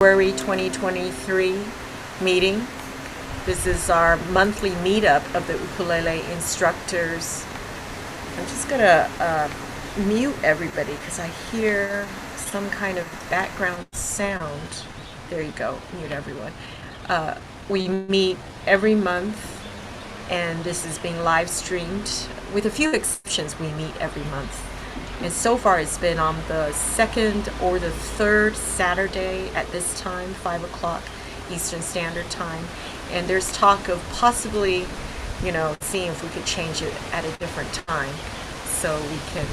February 2023 meeting. This is our monthly meetup of the ukulele instructors. I'm just gonna mute everybody because I hear some kind of background sound. There you go, mute everyone. We meet every month, and this is being live streamed. With a few exceptions, we meet every month. And so far it's been on the second or the third Saturday at this time, 5 o'clock Eastern Standard Time. And there's talk of possibly, seeing if we could change it at a different time so we can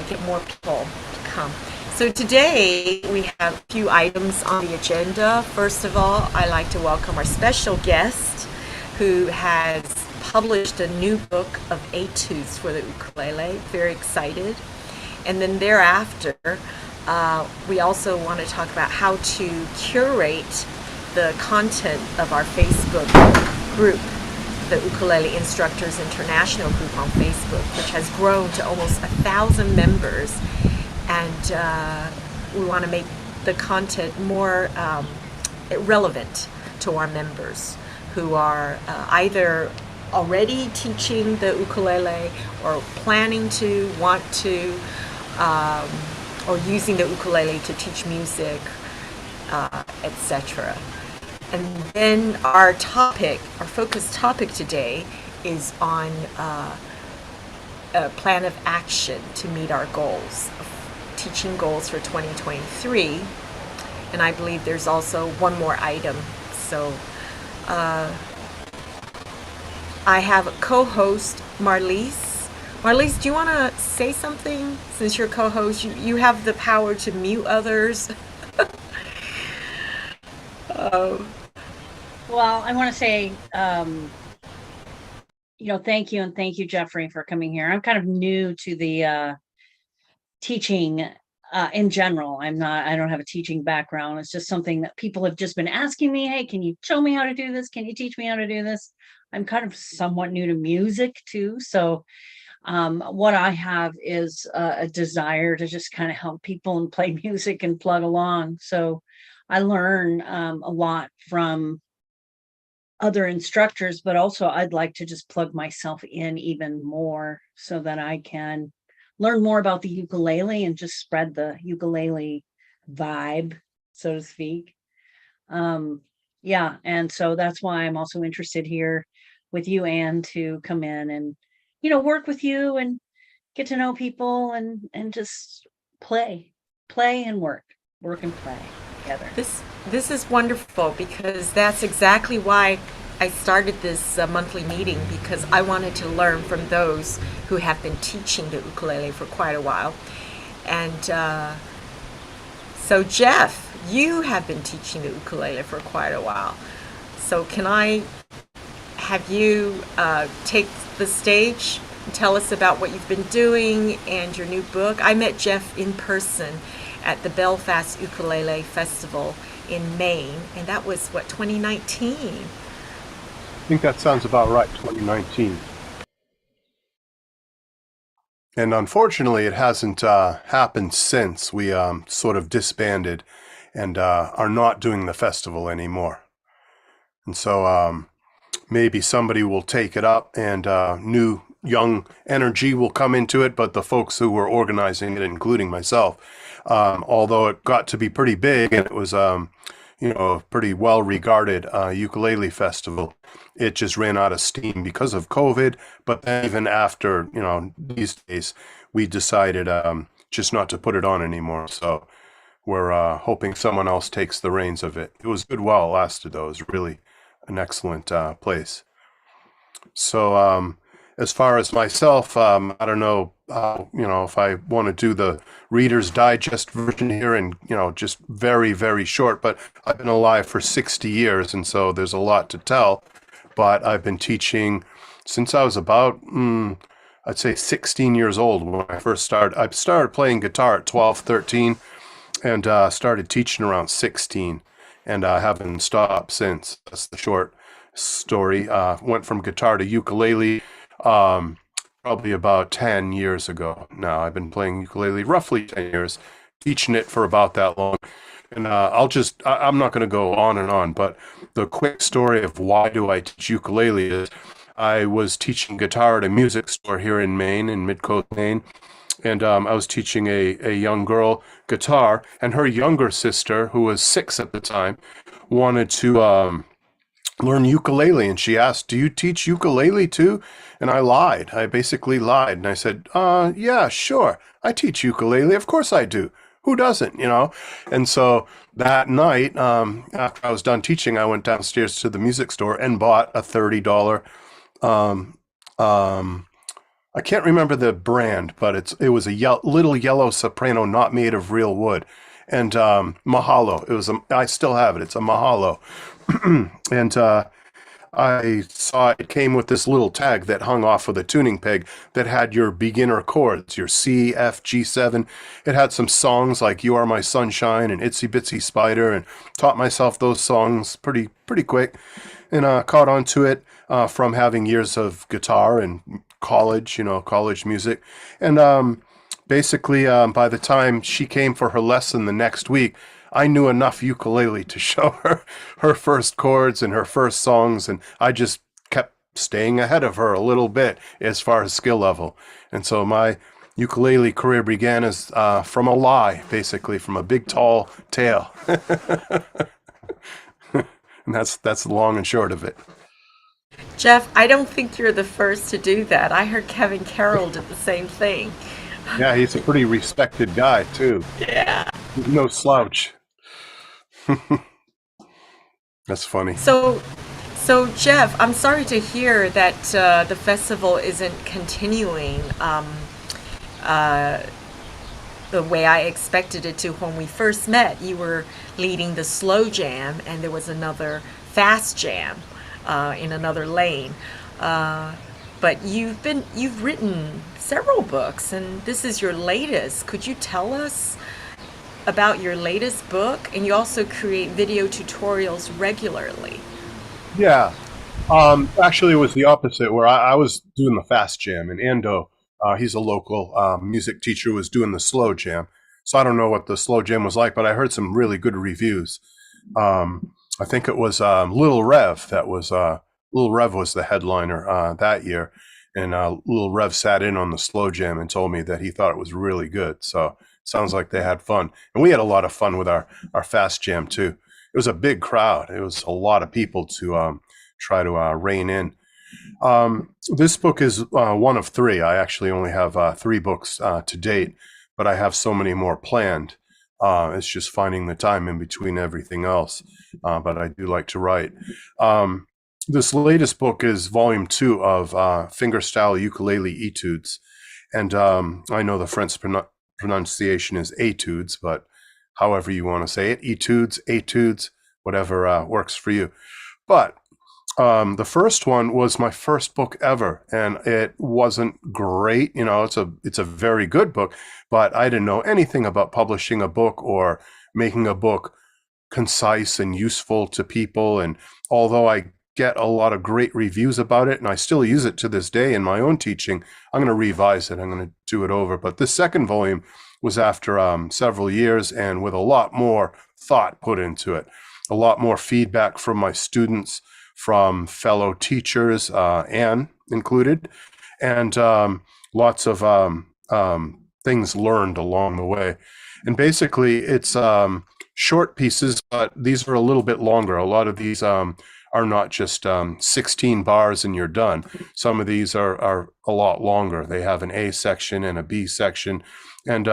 get more people to come. So today we have a few items on the agenda. First of all, I'd like to welcome our special guest who has published a new book of Etudes for the ukulele. Very excited. And then thereafter, we also want to talk about how to curate the content of our Facebook group, the Ukulele Instructors International group on Facebook, which has grown to almost 1,000 members. And we want to make the content more relevant to our members who are either already teaching the ukulele or planning to, want to, or using the ukulele to teach music, etc. And then our focus topic today is on a plan of action to meet our goals, teaching goals for 2023. And I believe there's also one more item. So I have a co-host, Marliese. Marliese, do you want to say something? Since you're co-host, you have the power to mute others. Well, I want to say, thank you, and thank you, Jeffrey, for coming here. I'm kind of new to the teaching in general. I don't have a teaching background. It's just something that people have just been asking me, hey, can you show me how to do this? Can you teach me how to do this? I'm kind of somewhat new to music too. So what I have is a desire to just kind of help people and play music and plug along. So I learn a lot from other instructors, but also I'd like to just plug myself in even more so that I can learn more about the ukulele and just spread the ukulele vibe, so to speak. And so that's why I'm also interested here with you, Anne, to come in and work with you and get to know people and just play and work and play together. This is wonderful because that's exactly why I started this monthly meeting, because I wanted to learn from those who have been teaching the ukulele for quite a while. And so Jeff, you have been teaching the ukulele for quite a while. So can I have you take the stage and tell us about what you've been doing and your new book? I met Jeff in person at the Belfast Ukulele Festival in Maine, and that was, 2019? I think that sounds about right, 2019. And unfortunately, it hasn't happened since. We sort of disbanded and are not doing the festival anymore. And so maybe somebody will take it up and new young energy will come into it, but the folks who were organizing it, including myself, although it got to be pretty big and it was a pretty well-regarded ukulele festival, it just ran out of steam because of COVID. But then even after, these days, we decided just not to put it on anymore. So we're hoping someone else takes the reins of it. It was good while it lasted, though. It was really an excellent place. So as far as myself, I don't know, if I want to do the Reader's Digest version here and, just very, very short, but I've been alive for 60 years, and so there's a lot to tell. But I've been teaching since I was about, I'd say 16 years old when I first started. I started playing guitar at 12, 13, and started teaching around 16, and I haven't stopped since. That's the short story. Went from guitar to ukulele probably about 10 years ago now. I've been playing ukulele roughly 10 years, teaching it for about that long. And I'm not going to go on and on, but the quick story of why do I teach ukulele is I was teaching guitar at a music store here in Maine, in Midcoast, Maine. And I was teaching a young girl guitar, and her younger sister, who was 6 at the time, wanted to learn ukulele. And she asked, "Do you teach ukulele too?" And I lied. I basically lied. And I said, yeah, sure. I teach ukulele. Of course I do. Who doesn't, you know? And so that night, after I was done teaching, I went downstairs to the music store and bought a $30, um, um, I can't remember the brand, but it was a little yellow soprano not made of real wood. And Mahalo. I still have it. It's a Mahalo. And I saw it came with this little tag that hung off of the tuning peg that had your beginner chords, your C, F, G7. It had some songs like "You Are My Sunshine" and "Itsy Bitsy Spider," and taught myself those songs pretty quick, and caught on to it from having years of guitar and college, college music. And basically, by the time she came for her lesson the next week, I knew enough ukulele to show her her first chords and her first songs, and I just kept staying ahead of her a little bit as far as skill level. And so my ukulele career began as from a lie, basically, from a big tall tale. And that's the long and short of it. Jeff, I don't think you're the first to do that. I heard Kevin Carroll did the same thing. Yeah, he's a pretty respected guy too. Yeah. No slouch. That's funny. So Jeff, I'm sorry to hear that the festival isn't continuing the way I expected it to. When we first met, you were leading the slow jam, and there was another fast jam in another lane. But you've written several books, and this is your latest. Could you tell us about your latest book? And you also create video tutorials regularly. Yeah. Actually, it was the opposite, where I was doing the fast jam, and Ando, he's a local music teacher, was doing the slow jam. So I don't know what the slow jam was like, but I heard some really good reviews. I think it was Little Rev that was Little Rev was the headliner that year, and Little Rev sat in on the slow jam and told me that he thought it was really good. So sounds like they had fun, and we had a lot of fun with our fast jam too. It was a big crowd. It was a lot of people to try to rein in. This book is one of 3. I actually only have 3 books to date, but I have so many more planned. It's just finding the time in between everything else. But I do like to write. This latest book is volume 2 of fingerstyle ukulele etudes. And I know the French pronunciation is etudes, but however you want to say it, etudes, whatever works for you. But the first one was my first book ever, and it wasn't great. It's a very good book, but I didn't know anything about publishing a book or making a book concise and useful to people. And although I get a lot of great reviews about it, and I still use it to this day in my own teaching, I'm going to revise it. I'm going to do it over. But this second volume was after several years, and with a lot more thought put into it, a lot more feedback from my students, from fellow teachers, Anne included, and lots of things learned along the way. And basically, it's short pieces, but these are a little bit longer. A lot of these are not just 16 bars and you're done. Some of these are a lot longer. They have an A section and a B section, and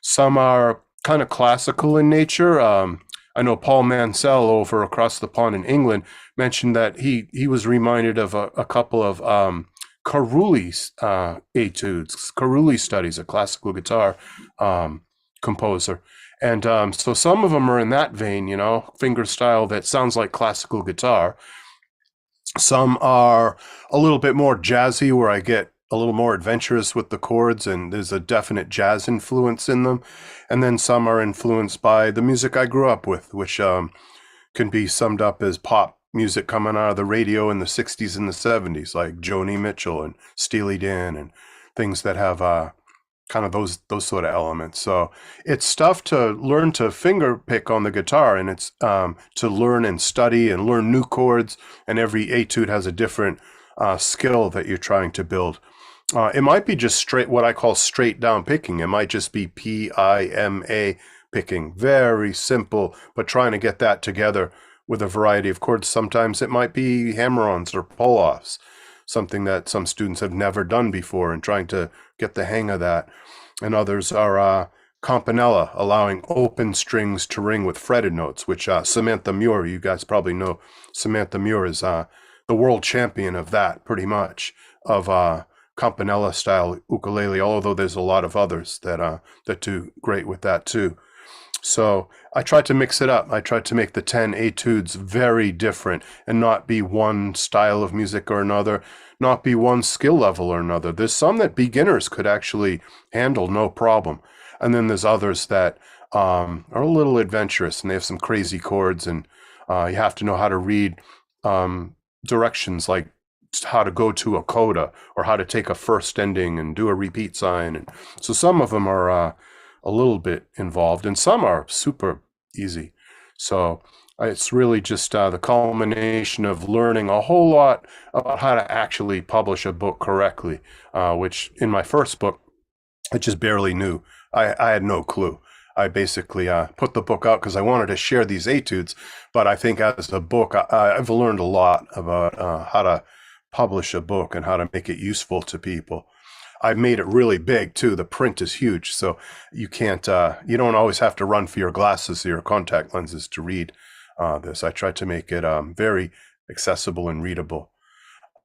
some are kind of classical in nature. I know Paul Mansell over across the pond in England mentioned that he was reminded of a couple of Carulli's etudes. Carulli studies, a classical guitar composer. And so some of them are in that vein, finger style that sounds like classical guitar. Some are a little bit more jazzy, where I get a little more adventurous with the chords, and there's a definite jazz influence in them. And then some are influenced by the music I grew up with, which can be summed up as pop music coming out of the radio in the 60s and the 70s, like Joni Mitchell and Steely Dan, and things that have kind of those sort of elements. So it's stuff to learn to finger pick on the guitar, and it's to learn and study and learn new chords. And every etude has a different skill that you're trying to build. It might be just straight, what I call straight down picking. It might just be PIMA picking, very simple, but trying to get that together with a variety of chords. Sometimes it might be hammer-ons or pull-offs, something that some students have never done before and trying to get the hang of that. And others are campanella, allowing open strings to ring with fretted notes, which Samantha Muir, you guys probably know Samantha Muir is the world champion of that, pretty much, of campanella style ukulele, although there's a lot of others that do great with that too. So I tried to mix it up. I tried to make the 10 etudes very different and not be one style of music or another, not be one skill level or another. There's some that beginners could actually handle no problem. And then there's others that are a little adventurous, and they have some crazy chords, and you have to know how to read directions, like how to go to a coda or how to take a first ending and do a repeat sign. And so some of them are a little bit involved, and some are super easy. So it's really just the culmination of learning a whole lot about how to actually publish a book correctly, which in my first book, I just barely knew. I had no clue. I basically put the book out because I wanted to share these etudes, but I think as a book, I've learned a lot about how to publish a book and how to make it useful to people. I've made it really big too. The print is huge, so you don't always have to run for your glasses or your contact lenses to read this. I tried to make it very accessible and readable.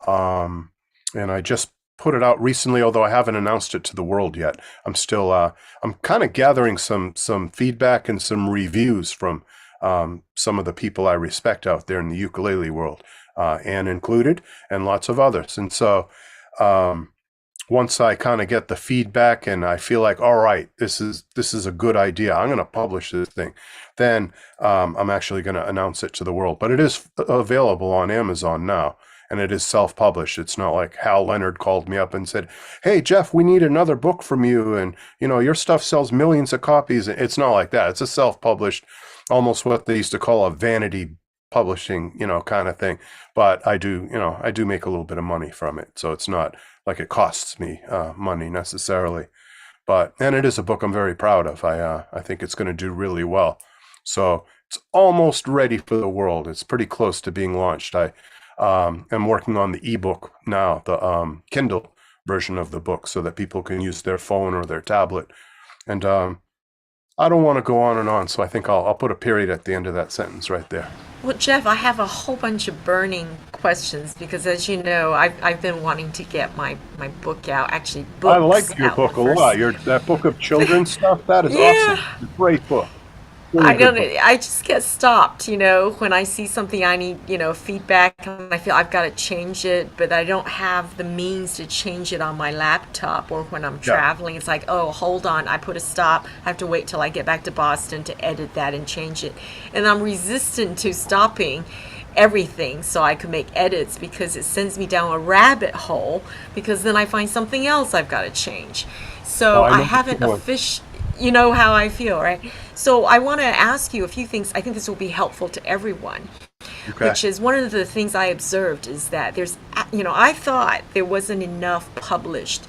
And I just put it out recently, although I haven't announced it to the world yet. I'm still, I'm kind of gathering some feedback and some reviews from some of the people I respect out there in the ukulele world, Anne included, and lots of others. And so once I kind of get the feedback and I feel like, all right, this is a good idea, I'm going to publish this thing, then I'm actually going to announce it to the world. But it is available on Amazon now, and it is self-published. It's not like Hal Leonard called me up and said, hey, Jeff, we need another book from you, and your stuff sells millions of copies. It's not like that. It's a self-published, almost what they used to call a vanity publishing, kind of thing. But I do make a little bit of money from it. So it's not like it costs me money necessarily. And it is a book I'm very proud of. I think it's going to do really well. So it's almost ready for the world. It's pretty close to being launched. I am working on the ebook now, the Kindle version of the book, so that people can use their phone or their tablet. And I don't want to go on and on, so I think I'll put a period at the end of that sentence right there. Well, Jeff, I have a whole bunch of burning questions because, as you know, I've been wanting to get my book out. Actually, books. I like your book a lot. That book of children's stuff, that is awesome. It's a great book. Really I just get stopped, when I see something I need, feedback, and I feel I've got to change it, but I don't have the means to change it on my laptop, or when I'm traveling, it's like, oh, hold on, I put a stop. I have to wait till I get back to Boston to edit that and change it. And I'm resistant to stopping everything so I can make edits because it sends me down a rabbit hole, because then I find something else I've got to change. So I haven't officially... You know how I feel, right? So I want to ask you a few things. I think this will be helpful to everyone. Okay. Which is one of the things I observed is that there's, I thought there wasn't enough published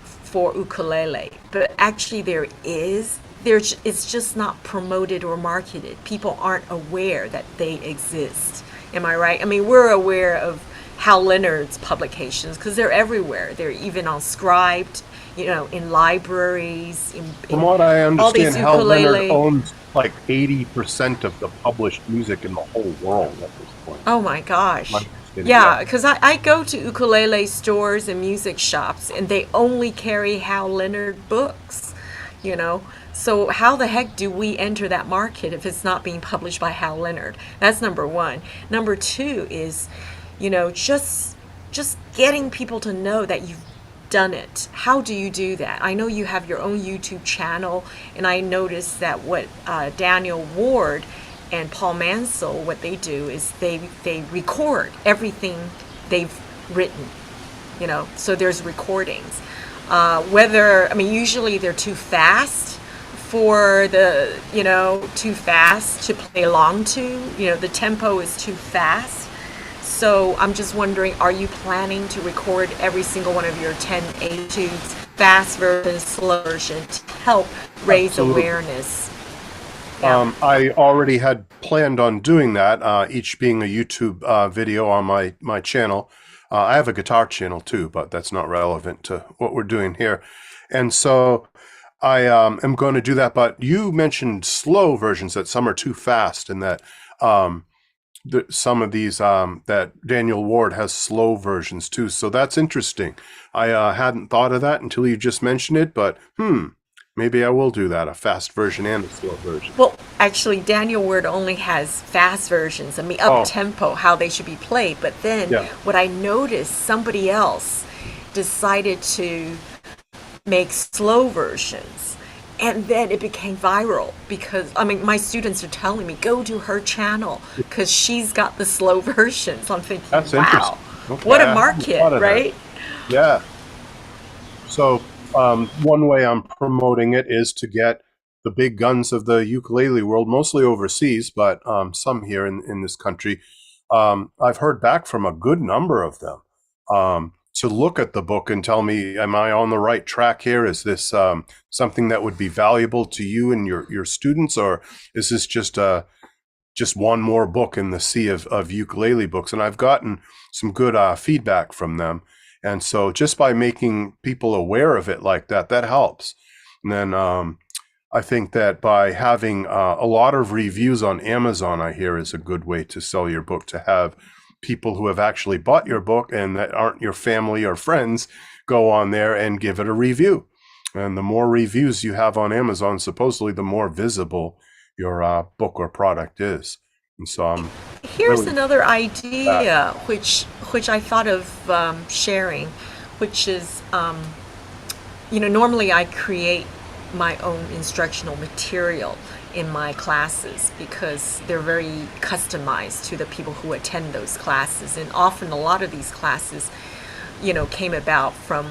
for ukulele, but actually there is. It's just not promoted or marketed. People aren't aware that they exist. Am I right? I mean, we're aware of Hal Leonard's publications because they're everywhere. They're even on Scribed, in libraries. From what I understand, Hal Leonard owns like 80% of the published music in the whole world at this point. Oh my gosh. Yeah, because I go to ukulele stores and music shops, and they only carry Hal Leonard books, So how the heck do we enter that market if it's not being published by Hal Leonard? That's number one. Number two is, just getting people to know that you've done it. How do you do that? I know you have your own YouTube channel, and I noticed that what Daniel Ward and Paul Mansell, what they do is they record everything they've written, so there's recordings. Whether, I mean, usually they're too fast for the, too fast to play along to. The tempo is too fast. So I'm just wondering, are you planning to record every single one of your 10 etudes, fast version, slow version, to help raise Absolutely. awareness? Yeah. I already had planned on doing that, each being a YouTube video on my channel. I have a guitar channel too, but that's not relevant to what we're doing here. And so I am going to do that. But you mentioned slow versions, that some are too fast, and that um, some of these that Daniel Ward has slow versions too. So that's interesting. I hadn't thought of that until you just mentioned it, but maybe I will do that, a fast version and a slow version. Well, actually, Daniel Word only has fast versions. I mean, up Oh, tempo, how they should be played. But then yeah. what I noticed, somebody else decided to make slow versions. And then it became viral because, I mean, my students are telling me, go to her channel because she's got the slow versions. I'm thinking, That's wow, interesting. Okay, what a I hadn't market, thought of that. right? Yeah. So one way I'm promoting it is to get the big guns of the ukulele world, mostly overseas, but some here in this country. I've heard back from a good number of them to look at the book and tell me, am I on the right track here? Is this something that would be valuable to you and your students, or is this just one more book in the sea of ukulele books? And I've gotten some good feedback from them. And so just by making people aware of it like that, that helps. And then I think that by having a lot of reviews on Amazon, I hear, is a good way to sell your book, to have people who have actually bought your book and that aren't your family or friends go on there and give it a review. And the more reviews you have on Amazon, supposedly the more visible your book or product is. And so I'm Here's really another that. idea which I thought of sharing, which is, normally I create my own instructional material in my classes because they're very customized to the people who attend those classes, and often a lot of these classes, came about from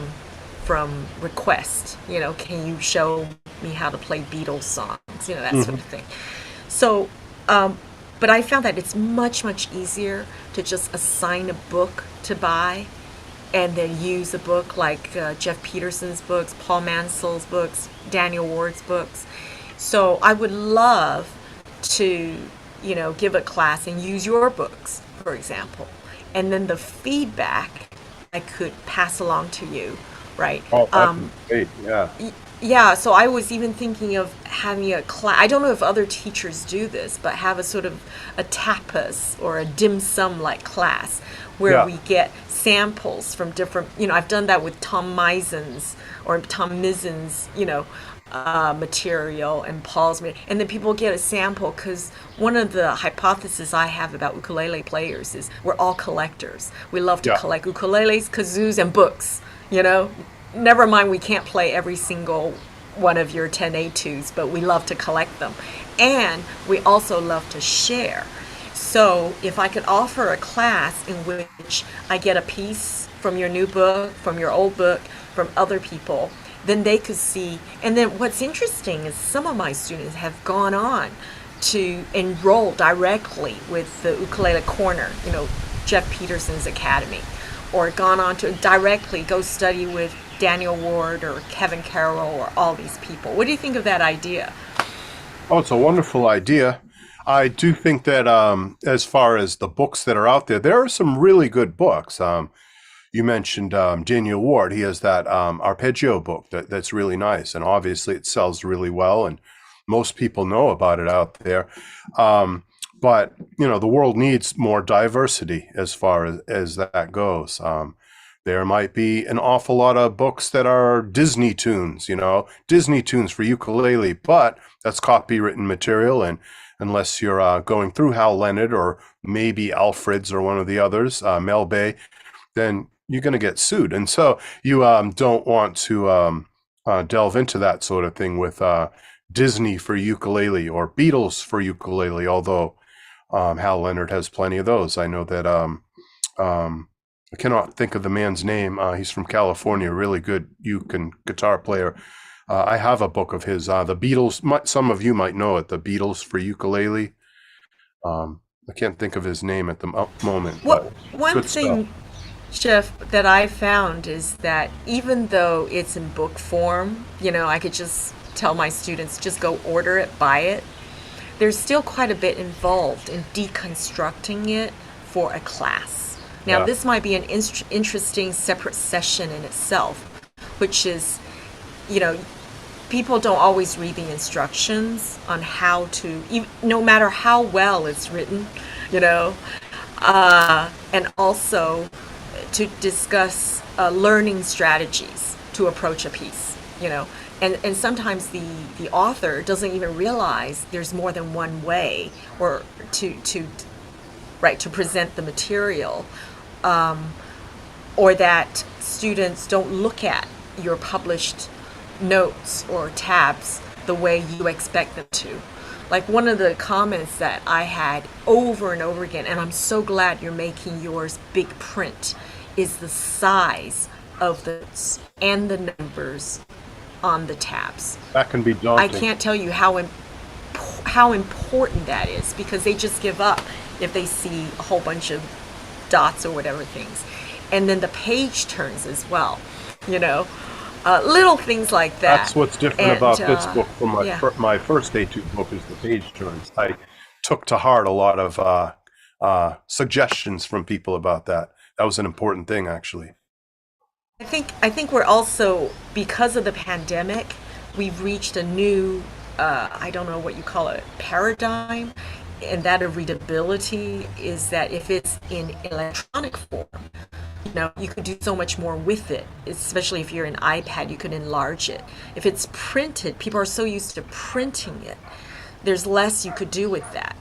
request. Can you show me how to play Beatles songs? That sort Mhm. of thing. So, but I found that it's much, much easier to just assign a book to buy and then use a book like Jeff Peterson's books, Paul Mansell's books, Daniel Ward's books. So I would love to, give a class and use your books, for example. And then the feedback I could pass along to you, right? Oh, that'd be great. Yeah. Yeah, so I was even thinking of having a class. I don't know if other teachers do this, but have a sort of a tapas or a dim sum like class where Yeah. we get samples from different, I've done that with Tom Mizen's or Tom Mizen's, material and Paul's material. And then people get a sample because one of the hypotheses I have about ukulele players is we're all collectors. We love to Yeah. collect ukuleles, kazoos, and books, you know? Never mind, we can't play every single one of your 10 etudes, but we love to collect them. And we also love to share. So if I could offer a class in which I get a piece from your new book, from your old book, from other people, then they could see. And then what's interesting is some of my students have gone on to enroll directly with the Ukulele Corner, Jeff Peterson's Academy, or gone on to directly go study with Daniel Ward or Kevin Carroll or all these people. What do you think of that idea? Oh, it's a wonderful idea. I do think that as far as the books that are out there, there are some really good books. You mentioned Daniel Ward. He has that arpeggio book that's really nice, and obviously it sells really well, and most people know about it out there. But the world needs more diversity as far as that goes. There might be an awful lot of books that are Disney tunes, Disney tunes for ukulele, but that's copywritten material, and unless you're going through Hal Leonard or maybe Alfred's or one of the others, Mel Bay, then you're going to get sued. And so you don't want to delve into that sort of thing with Disney for ukulele or Beatles for ukulele, although Hal Leonard has plenty of those. I know that um, I cannot think of the man's name. He's from California, really good guitar player. I have a book of his. The Beatles. Some of you might know it. The Beatles for ukulele. I can't think of his name at the moment, What but one good stuff. thing, Jeff, that I found is that even though it's in book form, I could just tell my students just go order it, buy it. There's still quite a bit involved in deconstructing it for a class. Now, Yeah, this might be an interesting separate session in itself, which is, you know, people don't always read the instructions on how to, no matter how well it's written, you know, and also to discuss learning strategies to approach a piece, you know. And sometimes the author doesn't even realize there's more than one way or to right to present the material, or that students don't look at your published notes or tabs the way you expect them to. Like one of the comments that I had over and over again, and I'm so glad you're making yours big print, is the size of the and the numbers on the tabs. that can be I daunting. can't tell you how important that is, because they just give up if they see a whole bunch of dots or whatever things. And then the page turns as well, you know, little things like that. That's what's different And about this book from yeah, my first Etude book is the page turns. I took to heart a lot of suggestions from people about that. That was an important thing, actually. I think we're also, because of the pandemic, we've reached a new, I don't know what you call it, paradigm, and that of readability is that if it's in electronic form, you could do so much more with it, especially if you're an iPad, you could enlarge it. If it's printed, people are so used to printing it, there's less you could do with that.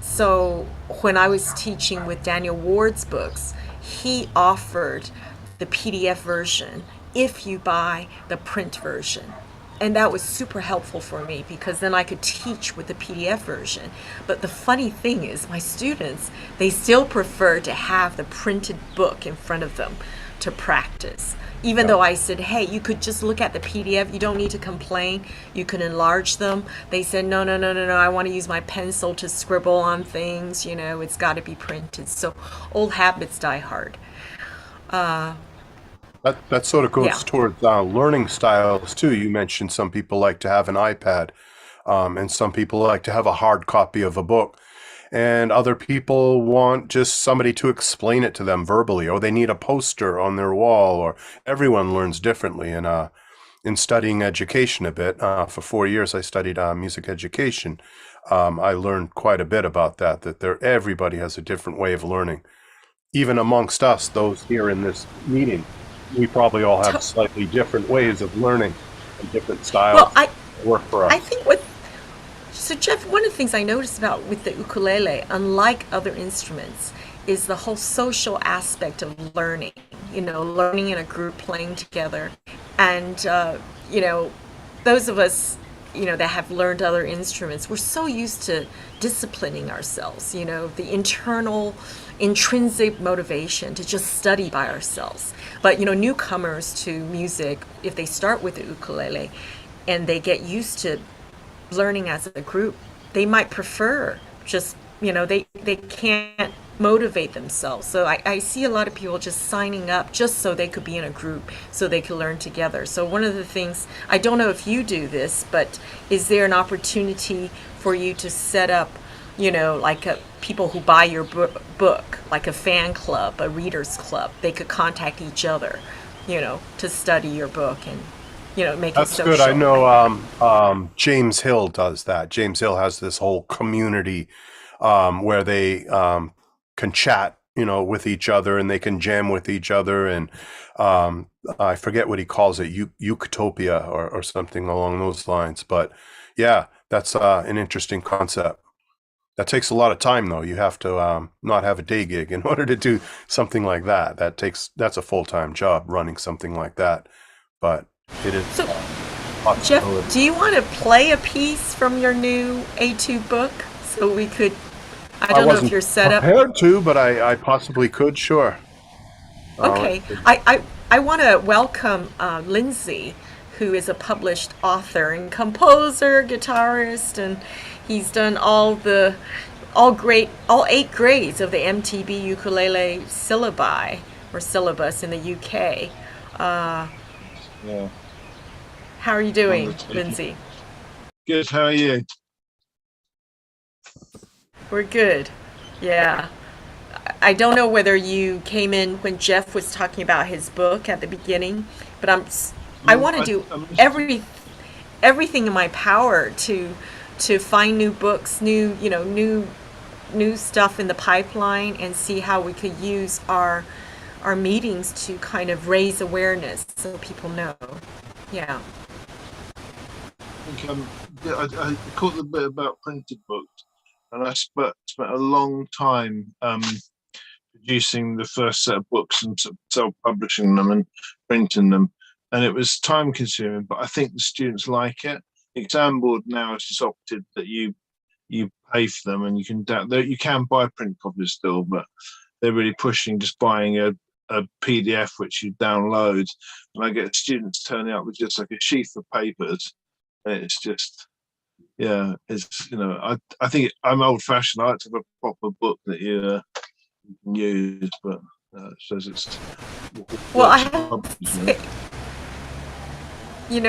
So when I was teaching with Daniel Ward's books, he offered the PDF version if you buy the print version. And that was super helpful for me because then I could teach with the PDF version. But the funny thing is, my students, they still prefer to have the printed book in front of them to practice. Even Yeah. though I said, hey, you could just look at the PDF, you don't need to complain, you can enlarge them. They said, no, no, no, no, no, I want to use my pencil to scribble on things, it's got to be printed. So old habits die hard. That sort of Yeah. goes towards learning styles too. You mentioned some people like to have an iPad, and some people like to have a hard copy of a book, and other people want just somebody to explain it to them verbally, or they need a poster on their wall, or everyone learns differently. And in studying education a bit, for 4 years I studied music education. I learned quite a bit about that. Everybody has a different way of learning. Even amongst us, those here in this meeting, we probably all have To- slightly different ways of learning and different styles Well, I, that work for I us. think so Jeff, one of the things I noticed about with the ukulele, unlike other instruments, is the whole social aspect of learning, learning in a group, playing together. And, those of us, that have learned other instruments, we're so used to disciplining ourselves, the intrinsic motivation to just study by ourselves. But, newcomers to music, if they start with the ukulele and they get used to learning as a group, they might prefer just, they can't motivate themselves. So I see a lot of people just signing up just so they could be in a group, so they could learn together. So one of the things, I don't know if you do this, but is there an opportunity for you to set up, like people who buy your book, like a fan club, a readers club, they could contact each other, to study your book and, make it That's good. I social. know James Hill does that. James Hill has this whole community where they can chat, with each other, and they can jam with each other. And I forget what he calls it, Utopia or something along those lines. But yeah, that's an interesting concept. That takes a lot of time, though. You have to not have a day gig in order to do something like that. That's a full-time job running something like that. But it is So a Jeff, possibility. do you want to play a piece from your new A2 book so we could? I I don't know if wasn't you're set up. prepared to, but I possibly could. Sure. Okay, I want to welcome Lindsay, who is a published author and composer, guitarist, and he's done all 8 grades of the MTB ukulele syllabi or syllabus in the UK. Uh, Yeah. how are you doing, Undertaking. Lindsay? Good. How are you? We're good. Yeah. I don't know whether you came in when Jeff was talking about his book at the beginning, but I want to do everything in my power to find new books, new stuff in the pipeline, and see how we could use our meetings to kind of raise awareness so people know. Yeah. I think I caught the bit about printed books, and I spent a long time producing the first set of books and self-publishing them and printing them, and it was time consuming, but I think the students like it. The exam board now has just opted that you pay for them, and you can buy print copies still, but they're really pushing just buying a PDF which you download, and I get students turning up with just like a sheath of papers, and it's just, yeah, it's, I think I'm old fashioned. I like to have a proper book that you can use, but it says it's Well, I have to say,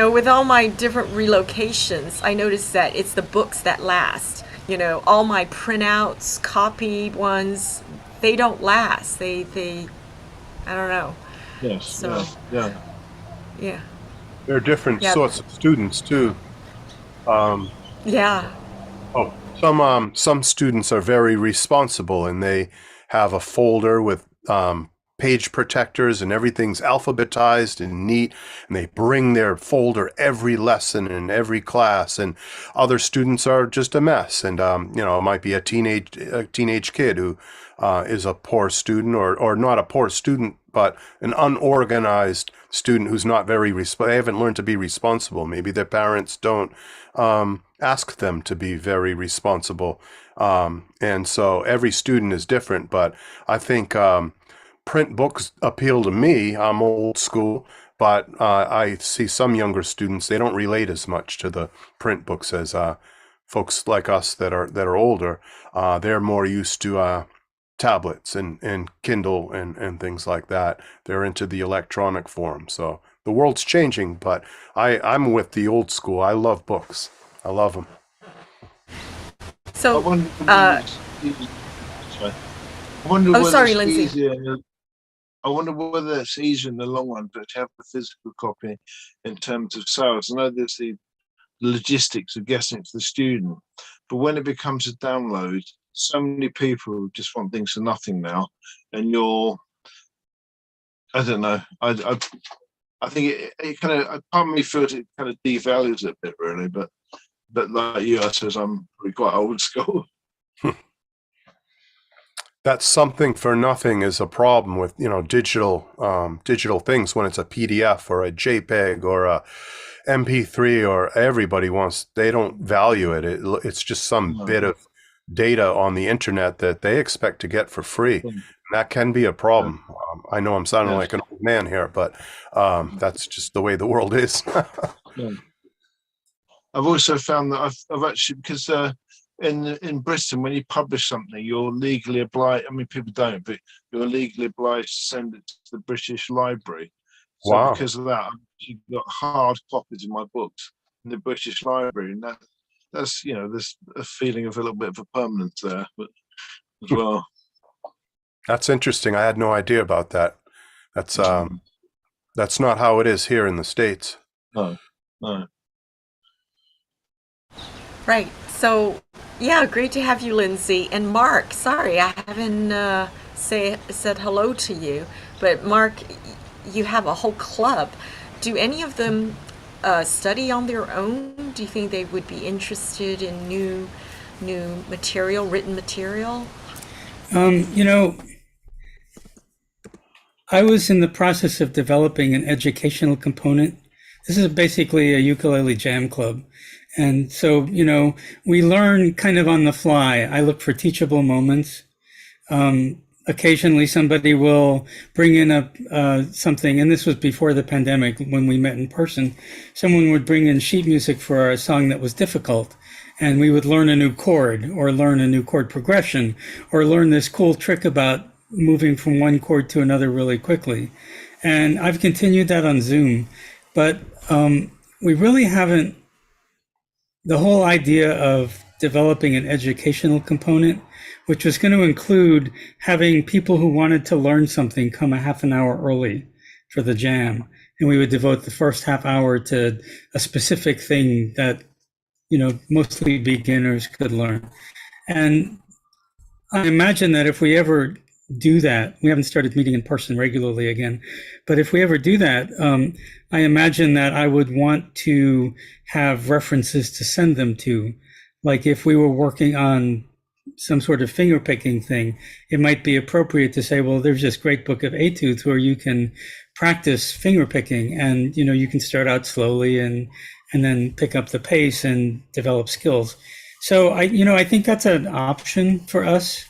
with all my different relocations, I noticed that it's the books that last. All my printouts, copied ones, they don't last. They I don't know. Yes. So, yeah. There are different Yeah. sorts of students too. Um, Yeah. oh, some students are very responsible, and they have a folder with page protectors, and everything's alphabetized and neat, and they bring their folder every lesson in every class. And other students are just a mess, and it might be a teenage kid who is a poor student, or not a poor student, but an unorganized student who's not very they haven't learned to be responsible. Maybe their parents don't ask them to be very responsible, and so every student is different. But I think print books appeal to me. I'm old school, but I see some younger students, they don't relate as much to the print books as folks like us that are older. They're more used to tablets and Kindle and things like that. They're into the electronic form. So the world's changing, but I'm with the old school. I love books. I love them. So, I wonder whether sorry. I wonder oh, whether sorry, it's Lindsay. easier. I wonder whether it's easier in the long run to have the physical copy in terms of sales. I know there's the logistics of getting it to the student, but when it becomes a download, so many people just want things for nothing now, and I don't know. I think it kind of, part of me feels it kind of devalues it a bit, really. But like you, I suppose I'm probably quite old school. That something for nothing is a problem with digital things. When it's a PDF or a JPEG or a MP3, or they don't value it. It's just some bit of data on the internet that they expect to get for free. And that can be a problem. I know I'm sounding like an old man here, but that's just the way the world is. I've also found that I've actually, because in Britain, when you publish something, you're legally obliged. I mean, people don't, but you're legally obliged to send it to the British Library. So Wow. because of that, I've actually got hard copies of my books in the British Library, and that's there's a feeling of a little bit of a permanence there, but as well. That's interesting. I had no idea about that. That's not how it is here in the States. No. Right. So, yeah, great to have you, Lindsay. And Mark, sorry, I haven't said hello to you. But Mark, you have a whole club. Do any of them study on their own? Do you think they would be interested in new material, written material? I was in the process of developing an educational component. This is basically a ukulele jam club. And so, we learn kind of on the fly. I look for teachable moments. occasionally somebody will bring in something, and this was before the pandemic when we met in person. Someone would bring in sheet music for a song that was difficult, and we would learn a new chord or learn a new chord progression or learn this cool trick about moving from one chord to another really quickly. And I've continued that on Zoom, but we really haven't. The whole idea of developing an educational component, which was going to include having people who wanted to learn something come a half an hour early for the jam. And we would devote the first half hour to a specific thing that, mostly beginners could learn. And I imagine that if we ever do that, we haven't started meeting in person regularly again, but if we ever do that, I imagine that I would want to have references to send them to. Like if we were working on some sort of finger picking thing, it might be appropriate to say, well, there's this great book of Etudes where you can practice finger picking, and you can start out slowly and then pick up the pace and develop skills. So I think that's an option for us.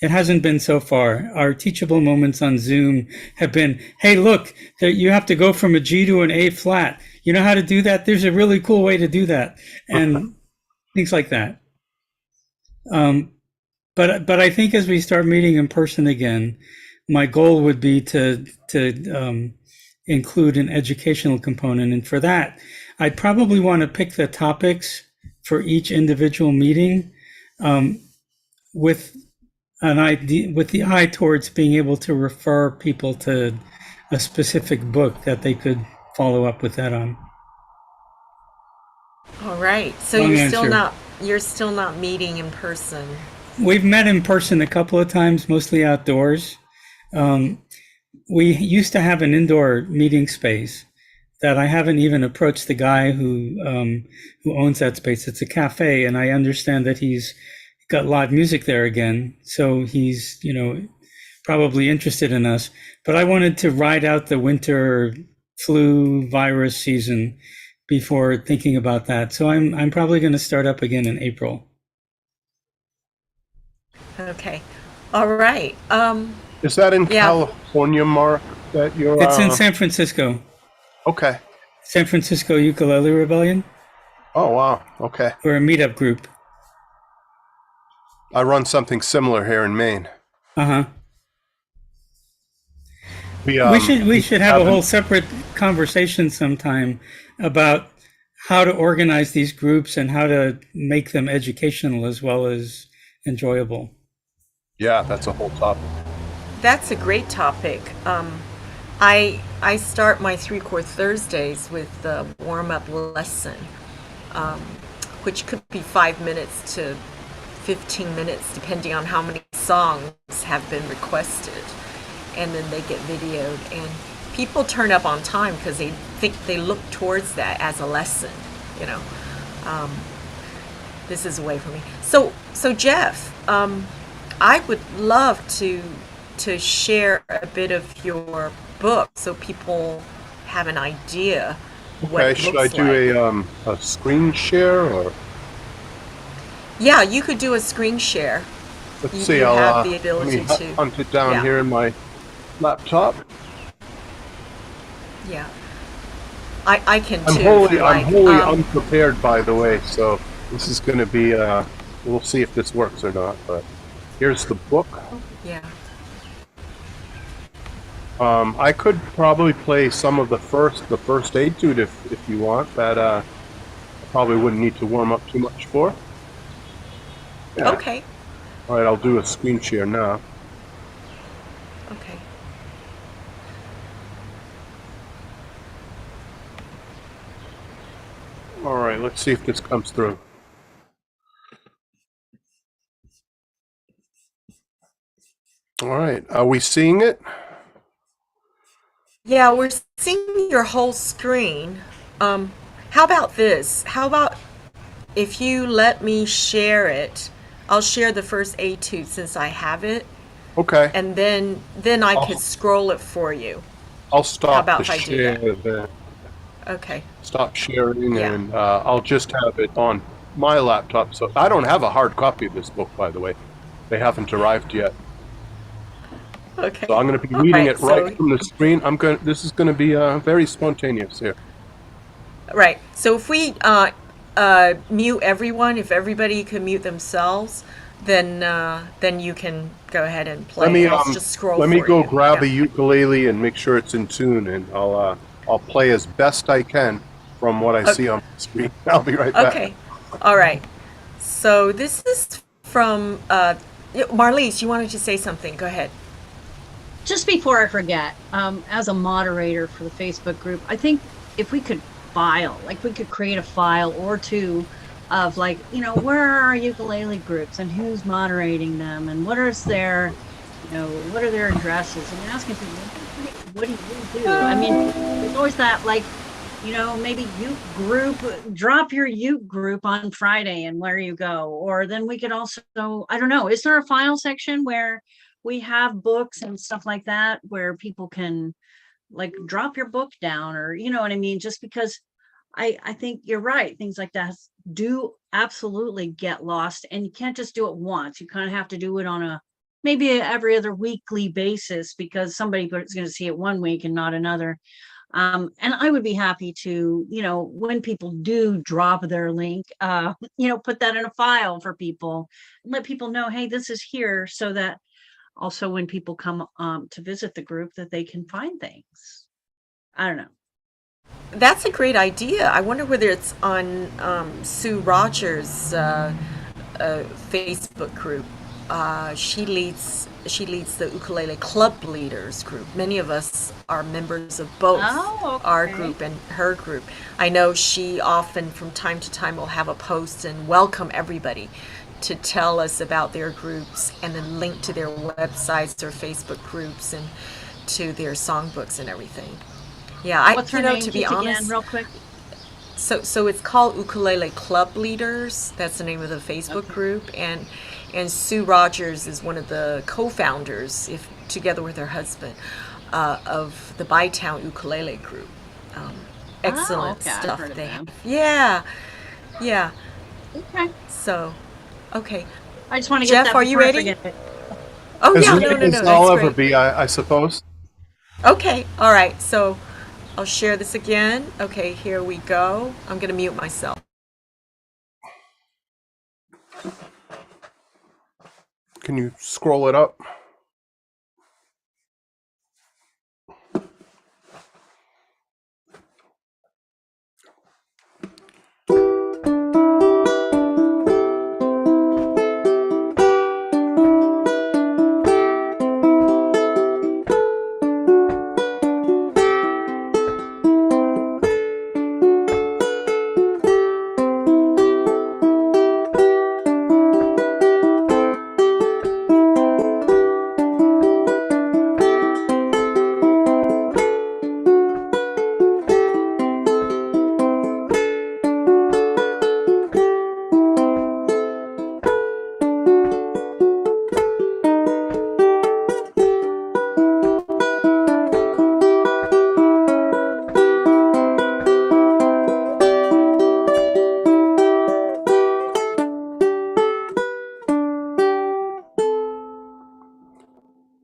It hasn't been so far. Our teachable moments on Zoom have been, hey, look, you have to go from a G to an A flat. You know how to do that? There's a really cool way to do that. And things like that. But I think as we start meeting in person again, my goal would be to include an educational component. And for that, I'd probably want to pick the topics for each individual meeting with an idea, with the eye towards being able to refer people to a specific book that they could follow up with that on. All right. So Long you're still not meeting in person. We've met in person a couple of times, mostly outdoors. We used to have an indoor meeting space that I haven't even approached the guy who owns that space. It's a cafe, and I understand that he's got live music there again. So he's, probably interested in us. But I wanted to ride out the winter flu virus season before thinking about that. So I'm probably going to start up again in April. Okay. All right. Is that in Yeah. California, Mark, that you're... It's in San Francisco. Okay. San Francisco Ukulele Rebellion. Oh, wow. Okay. We're a meetup group. I run something similar here in Maine. Uh-huh. We should have a whole separate conversation sometime about how to organize these groups and how to make them educational as well as enjoyable. Yeah, that's a whole topic. That's a great topic. I start my 3-chord Thursdays with the warm-up lesson, which could be 5 minutes to 15 minutes, depending on how many songs have been requested. And then they get videoed, and people turn up on time because they think they look towards that as a lesson. This is a way for me. So Jeff, I would love to share a bit of your book so people have an idea what Okay, it should I looks do like. a screen share or? Yeah, you could do a screen share. Let's You see. have I'll the ability let me to. hunt it down Yeah. here in my laptop. Yeah, I can I'm too. wholly, if you I'm like. wholly unprepared, by the way. So this is going to be. We'll see if this works or not. But here's the book. Yeah. I could probably play some of the first etude if you want. That I probably wouldn't need to warm up too much for. Yeah. Okay. All right, I'll do a screen share now. Okay. All right, let's see if this comes through. All right, are we seeing it? Yeah, we're seeing your whole screen. How about this? How about if you let me share it? I'll share the first etude since I have it, Okay, and then I I'll- could scroll it for you. I'll stop about the if I do share then. Okay. Stop sharing, Yeah. and I'll just have it on my laptop. So I don't have a hard copy of this book, by the way. They haven't arrived yet. Okay. So I'm going to be All reading right. it right So from the screen. This is going to be very spontaneous here. right. So if we mute everyone, if everybody can mute themselves, then you can go ahead and Let play. me I'll just scroll let me for go you. grab Yeah. a ukulele and make sure it's in tune, and I'll play as best I can from what I see Okay. on the screen. I'll be right back. Okay. All right. So this is from Marliese. You wanted to say something? Go ahead. Just before I forget, as a moderator for the Facebook group, I think if we could file, like we could create a file or two of like, where are our ukulele groups and who's moderating them and what is their, what are their addresses, and asking people, what do you do? I mean, there's always that like, maybe uke group, drop your uke group on Friday and where you go. Or then we could also, I don't know, is there a file section where we have books and stuff like that where people can like drop your book down, or you know what I mean? Just because I think you're right, things like that do absolutely get lost, and you can't just do it once. You kind of have to do it on a maybe every other weekly basis, because somebody is going to see it one week and not another. And I would be happy to, when people do drop their link, put that in a file for people and let people know, hey, this is here, so that also when people come to visit the group that they can find things. I don't know. That's a great idea. I wonder whether it's on Sue Rogers' Facebook group. She leads the Ukulele Club Leaders group. Many of us are members of both our Okay. group and her group. I know she often, from time to time, will have a post and welcome everybody to tell us about their groups, and then link to their websites or Facebook groups and to their songbooks and everything. Yeah, What's her name to be just again, honest, real quick? so it's called Ukulele Club Leaders. That's the name of the Facebook Okay. group, and Sue Rogers is one of the co-founders, if together with her husband, of the Bytown Ukulele group. Um, Oh, Excellent okay. I've stuff heard of they have. them. Yeah, yeah. Okay. So, okay, I just want to get Jeff, that are you before I ready? forget it. Oh As yeah, ready no, as that's I'll ever great. be, I suppose. Okay, all right. So I'll share this again. Okay, here we go. I'm gonna mute myself. Can you scroll it up?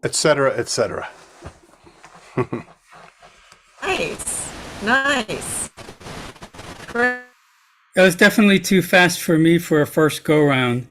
Etc. Etc. Nice, nice. Great. That was definitely too fast for me for a first go round.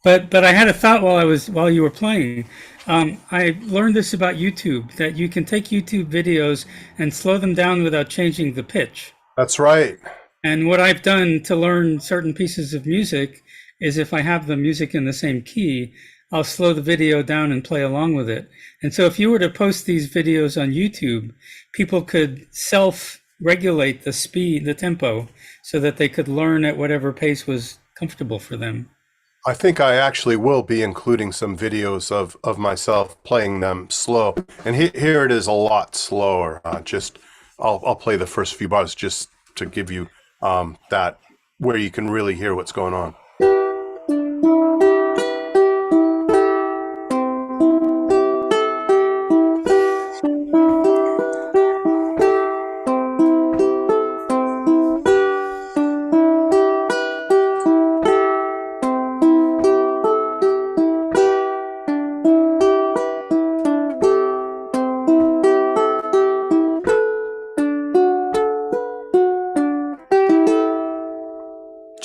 But I had a thought while you were playing. I learned this about YouTube, that you can take YouTube videos and slow them down without changing the pitch. That's right. And what I've done to learn certain pieces of music is, if I have the music in the same key, I'll slow the video down and play along with it. And so if you were to post these videos on YouTube, people could self-regulate the speed, the tempo, so that they could learn at whatever pace was comfortable for them. I think I actually will be including some videos of myself playing them slow. And here it is a lot slower. I'll play the first few bars just to give you that, where you can really hear what's going on.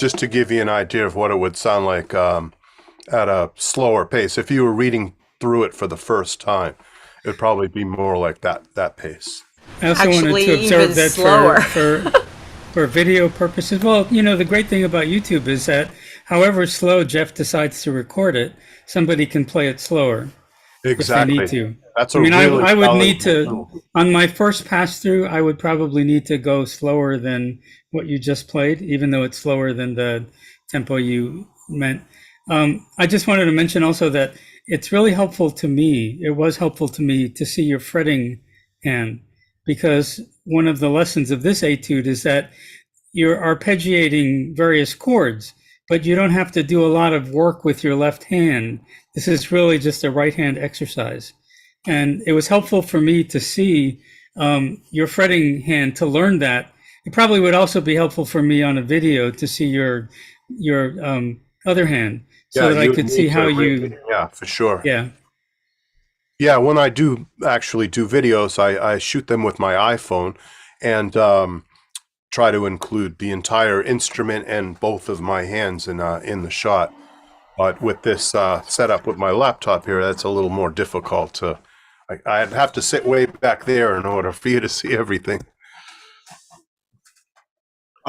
just to give you an idea of what it would sound like at a slower pace. If you were reading through it for the first time, it would probably be more like that pace. I also wanted Actually, to observe even that slower. for video purposes. Well, the great thing about YouTube is that however slow Jeff decides to record it, somebody can play it slower Exactly. if they need to. That's I mean, I would need to, tool. on my first pass through, I would probably need to go slower than what you just played, even though it's slower than the tempo you meant. I just wanted to mention also that it's really helpful to me. It was helpful to me to see your fretting hand, because one of the lessons of this etude is that you're arpeggiating various chords, but you don't have to do a lot of work with your left hand. This is really just a right hand exercise. And it was helpful for me to see your fretting hand, to learn that. It probably would also be helpful for me on a video to see your other hand, so that I could see how you. Yeah, for sure. Yeah. Yeah, when I do actually do videos, I shoot them with my iPhone and try to include the entire instrument and both of my hands in the shot. But with this setup with my laptop here, that's a little more difficult to. I'd have to sit way back there in order for you to see everything.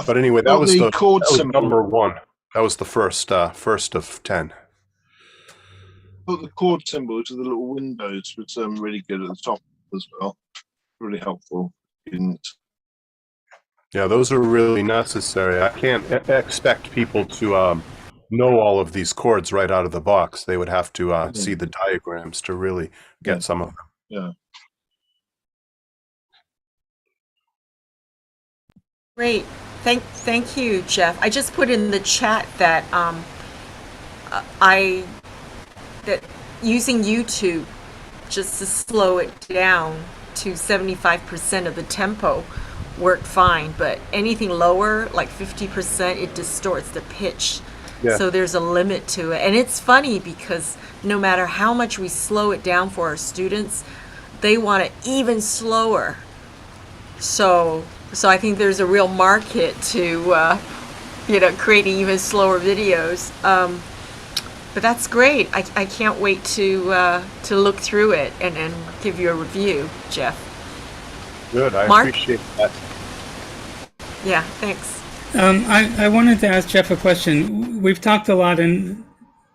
But anyway, that was number one. That was the first of 10. I thought the chord symbols with the little windows was really good at the top as well. Really helpful. Yeah, those are really necessary. I can't expect people to know all of these chords right out of the box. They would have to see the diagrams to really get some of them. Yeah. Great. Thank you, Jeff. I just put in the chat that that using YouTube just to slow it down to 75% of the tempo worked fine, but anything lower, like 50%, it distorts the pitch. Yeah. So there's a limit to it. And it's funny because no matter how much we slow it down for our students, they want it even slower. So I think there's a real market to, creating even slower videos. But that's great. I can't wait to look through it and give you a review, Jeff. Good. I Mark? appreciate that. Yeah, thanks. I wanted to ask Jeff a question. We've talked a lot in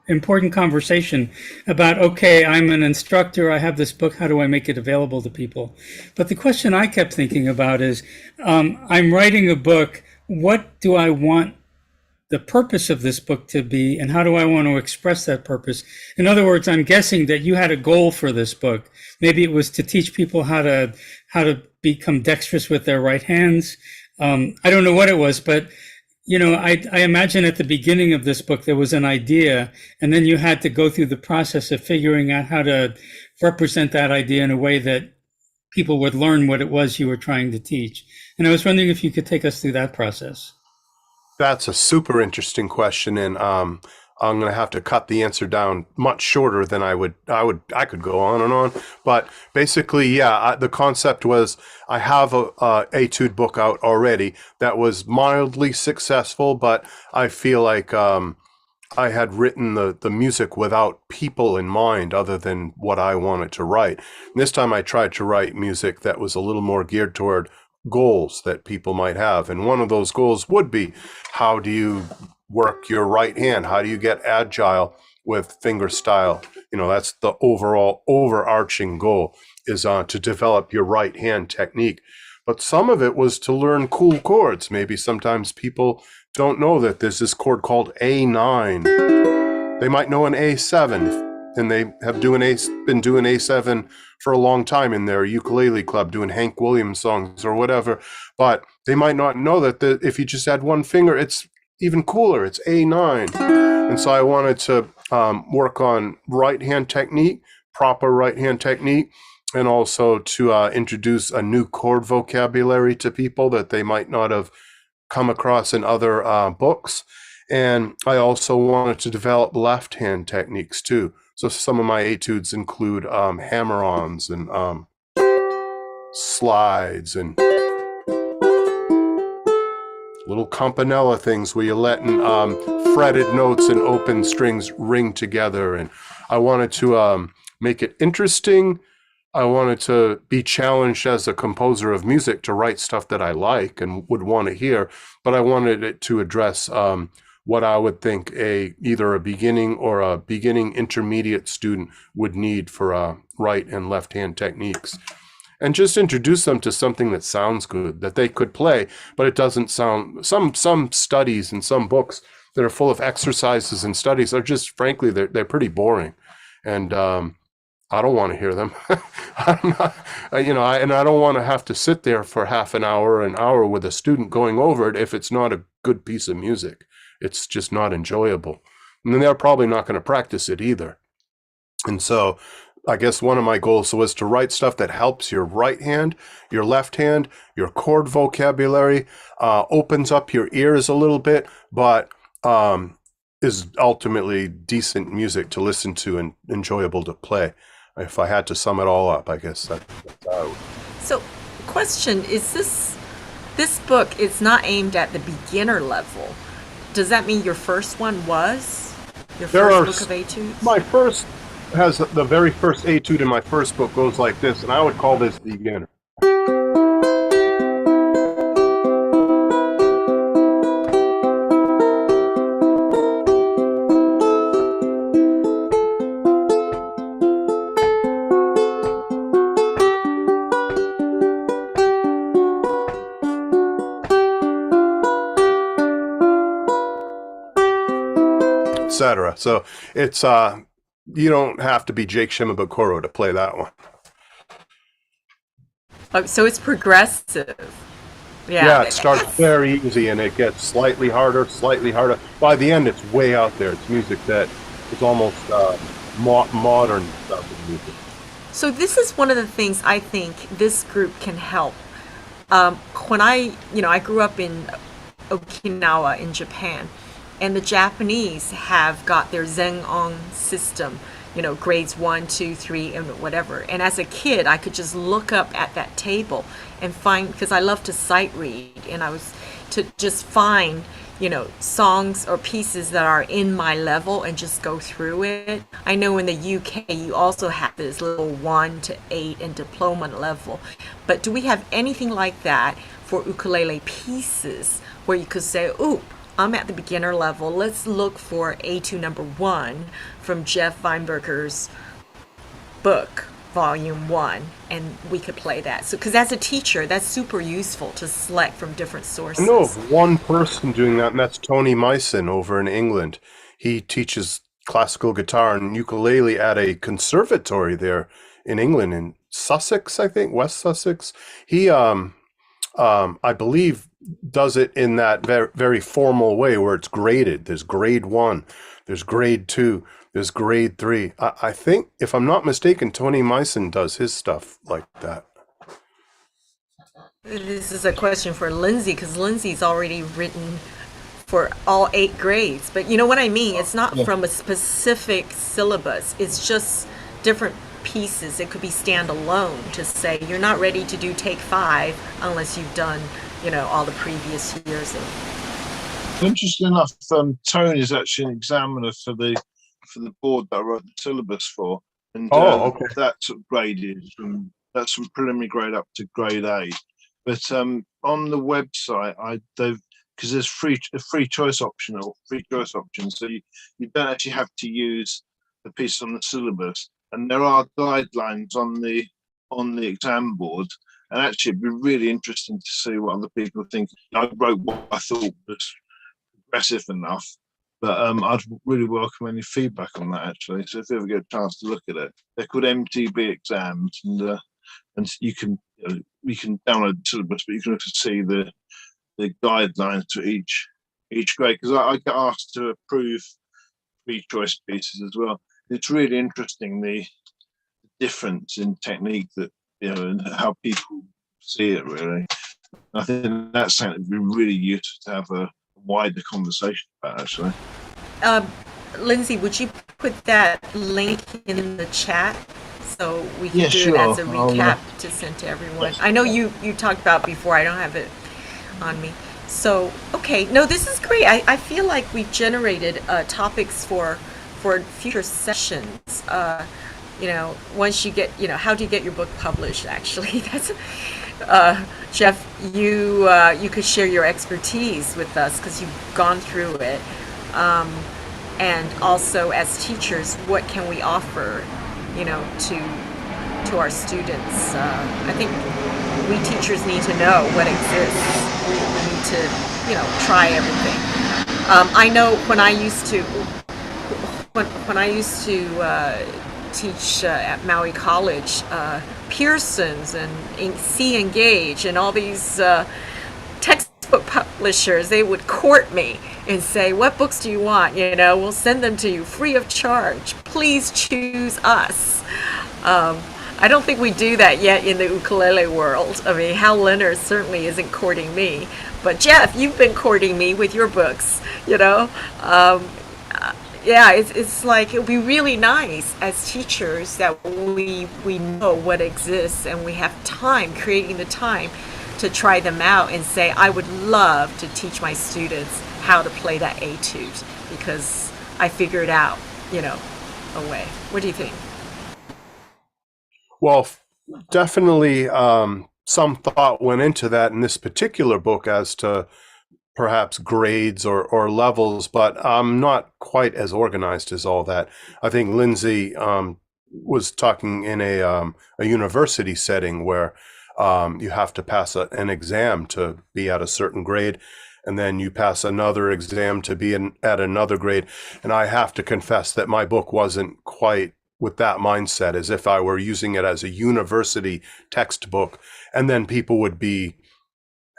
important conversation about, okay, I'm an instructor, I have this book, how do I make it available to people? But the question I kept thinking about is, I'm writing a book, what do I want the purpose of this book to be, and how do I want to express that purpose? In other words, I'm guessing that you had a goal for this book. Maybe it was to teach people how to become dexterous with their right hands. I don't know what it was, but I imagine at the beginning of this book there was an idea, and then you had to go through the process of figuring out how to represent that idea in a way that people would learn what it was you were trying to teach. And I was wondering if you could take us through that process. That's a super interesting question, and I'm going to have to cut the answer down much shorter than I could go on and on. But basically, yeah, the concept was I have a Etude book out already that was mildly successful, but I feel like I had written the music without people in mind other than what I wanted to write. And this time I tried to write music that was a little more geared toward goals that people might have. And one of those goals would be, how do you work your right hand? How do you get agile with finger style? That's the overall overarching goal, is to develop your right hand technique. But some of it was to learn cool chords. Maybe sometimes people don't know that there's this chord called A9. They might know an A7, and they have been doing A7 for a long time in their ukulele club, doing Hank Williams songs or whatever. But they might not know that if you just add one finger, it's even cooler. It's A9. And so I wanted to work on right hand technique, proper right hand technique, and also to introduce a new chord vocabulary to people that they might not have come across in other books. And I also wanted to develop left hand techniques too. So some of my etudes include hammer-ons and slides and little campanella things where you're letting fretted notes and open strings ring together. And I wanted to make it interesting. I wanted to be challenged as a composer of music to write stuff that I like and would want to hear, but I wanted it to address what I would think either a beginning or a beginning intermediate student would need for right and left hand techniques. And just introduce them to something that sounds good, that they could play, but it doesn't sound, some studies and some books that are full of exercises and studies are just, frankly, they're pretty boring. And I don't want to hear them. I'm not, and I don't want to have to sit there for half an hour with a student going over it if it's not a good piece of music. It's just not enjoyable. And then they're probably not going to practice it either. And so I guess one of my goals was to write stuff that helps your right hand, your left hand, your chord vocabulary, opens up your ears a little bit, but is ultimately decent music to listen to and enjoyable to play. If I had to sum it all up, I guess that's how I would. So, question, is this book is not aimed at the beginner level. Does that mean your first one was? Your first book of Etudes? My first has the very first Etude in my first book goes like this, and I would call this the beginner. Etc. So it's you don't have to be Jake Shimabukuro to play that one. Oh, so it's progressive. Yeah, it starts very easy and it gets slightly harder. By the end, it's way out there. It's music that is almost modern stuff in music. So this is one of the things I think this group can help. When I grew up in Okinawa in Japan, and the Japanese have got their Zen-on system, grades 1, 2, 3, and whatever. And as a kid, I could just look up at that table and find, because I love to sight read, and I was to just find, songs or pieces that are in my level and just go through it. I know in the UK, you also have this little 1 to 8 and diploma level. But do we have anything like that for ukulele pieces where you could say, ooh, I'm at the beginner level. Let's look for A2 number 1 from Jeff Weinberger's book, volume 1, and we could play that. So, because as a teacher, that's super useful to select from different sources. I know of one person doing that, and that's Tony Myson over in England. He teaches classical guitar and ukulele at a conservatory there in England, in Sussex, I think, West Sussex. He, I believe, does it in that very, very formal way where it's graded. There's grade 1, there's grade 2, there's grade 3. I think, if I'm not mistaken, Tony Myson does his stuff like that. This is a question for Lindsay, because Lindsay's already written for all 8 grades. But you know what I mean? It's not from a specific syllabus. It's just different pieces. It could be standalone to say you're not ready to do take 5 unless you've done all the previous years. Interesting enough, Tony is actually an examiner for the board that I wrote the syllabus for, and okay. That's graded that's from preliminary grade up to grade 8. But on the website, because there's free choice options, so you don't actually have to use the piece on the syllabus, and there are guidelines on the exam board. And actually, it'd be really interesting to see what other people think. I wrote what I thought was progressive enough, but I'd really welcome any feedback on that, actually. So if you ever get a chance to look at it, they're called MTB exams, and you can download the syllabus, but you can also see the guidelines to each grade. Because I get asked to approve free choice pieces as well. It's really interesting the difference in technique that. And how people see it, really. I think that's something that would be really useful to have a wider conversation about, actually. Lindsay, would you put that link in the chat so we can do sure. it as a recap to send to everyone? I know you talked about before. I don't have it on me. So, okay, no, this is great. I feel like we've generated topics for future sessions. Once you get, how do you get your book published? Actually, that's Jeff. You could share your expertise with us because you've gone through it. Um, and also, as teachers, what can we offer, to our students? I think we teachers need to know what exists. We need to, try everything. I know when I used to teach at Maui College, Pearson's and C Engage and all these textbook publishers, they would court me and say, "What books do you want? We'll send them to you free of charge. Please choose us." I don't think we do that yet in the ukulele world. I mean, Hal Leonard certainly isn't courting me, but Jeff, you've been courting me with your books. Yeah, it's like it would be really nice as teachers that we know what exists and we have time, creating the time to try them out and say, I would love to teach my students how to play that etude because I figured out, a way. What do you think? Well, definitely some thought went into that in this particular book as to perhaps grades or levels, but I'm not quite as organized as all that. I think Lindsay was talking in a university setting where you have to pass an exam to be at a certain grade, and then you pass another exam to be at another grade. And I have to confess that my book wasn't quite with that mindset, as if I were using it as a university textbook, and then people would be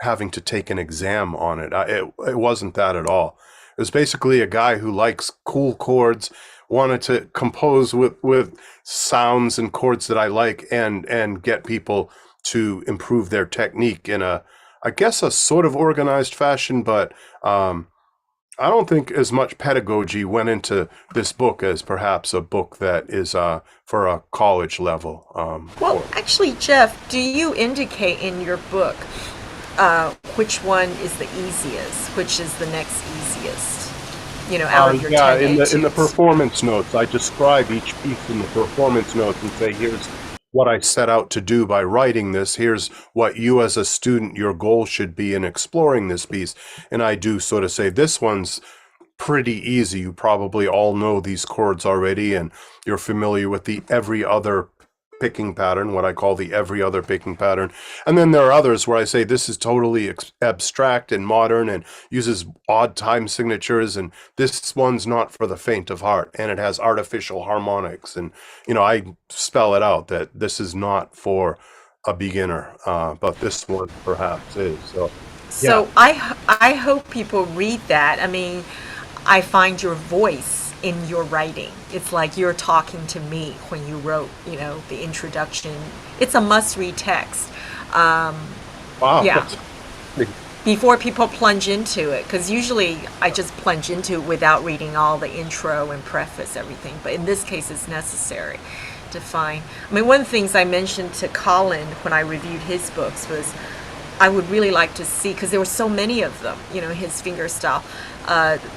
having to take an exam on it. It wasn't that at all. It was basically a guy who likes cool chords, wanted to compose with sounds and chords that I like, and get people to improve their technique in I guess a sort of organized fashion, but I don't think as much pedagogy went into this book as perhaps a book that is for a college level. Well, actually, Jeff, do you indicate in your book which one is the easiest, which is the next easiest, out of your 10 in the etudes? performance notes, I describe each piece in the performance notes and say, here's what I set out to do by writing this. Here's what you as a student, your goal should be in exploring this piece. And I do sort of say, this one's pretty easy. You probably all know these chords already, and you're familiar with the every other picking pattern, what I call the every other picking pattern. And then there are others where I say this is totally abstract and modern and uses odd time signatures, and this one's not for the faint of heart, and it has artificial harmonics. And I spell it out that this is not for a beginner, but this one perhaps is. So yeah. So I hope people read that. I mean, I find your voice in your writing. It's like you're talking to me when you wrote, the introduction. It's a must-read text. Wow. Yeah. Before people plunge into it, because usually I just plunge into it without reading all the intro and preface, everything. But in this case, it's necessary to find. I mean, one of the things I mentioned to Colin when I reviewed his books was I would really like to see, because there were so many of them, his fingerstyle,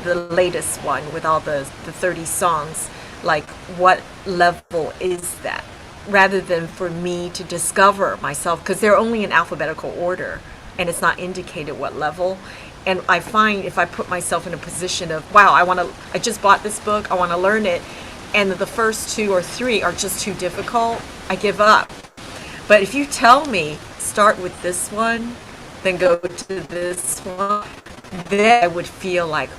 the latest one with all the 30 songs, like what level is that? Rather than for me to discover myself, because they're only in alphabetical order and it's not indicated what level. And I find if I put myself in a position of, wow, I just bought this book, I want to learn it, and the first 2 or 3 are just too difficult, I give up. But if you tell me, start with this one, then go to this one, then I would feel like,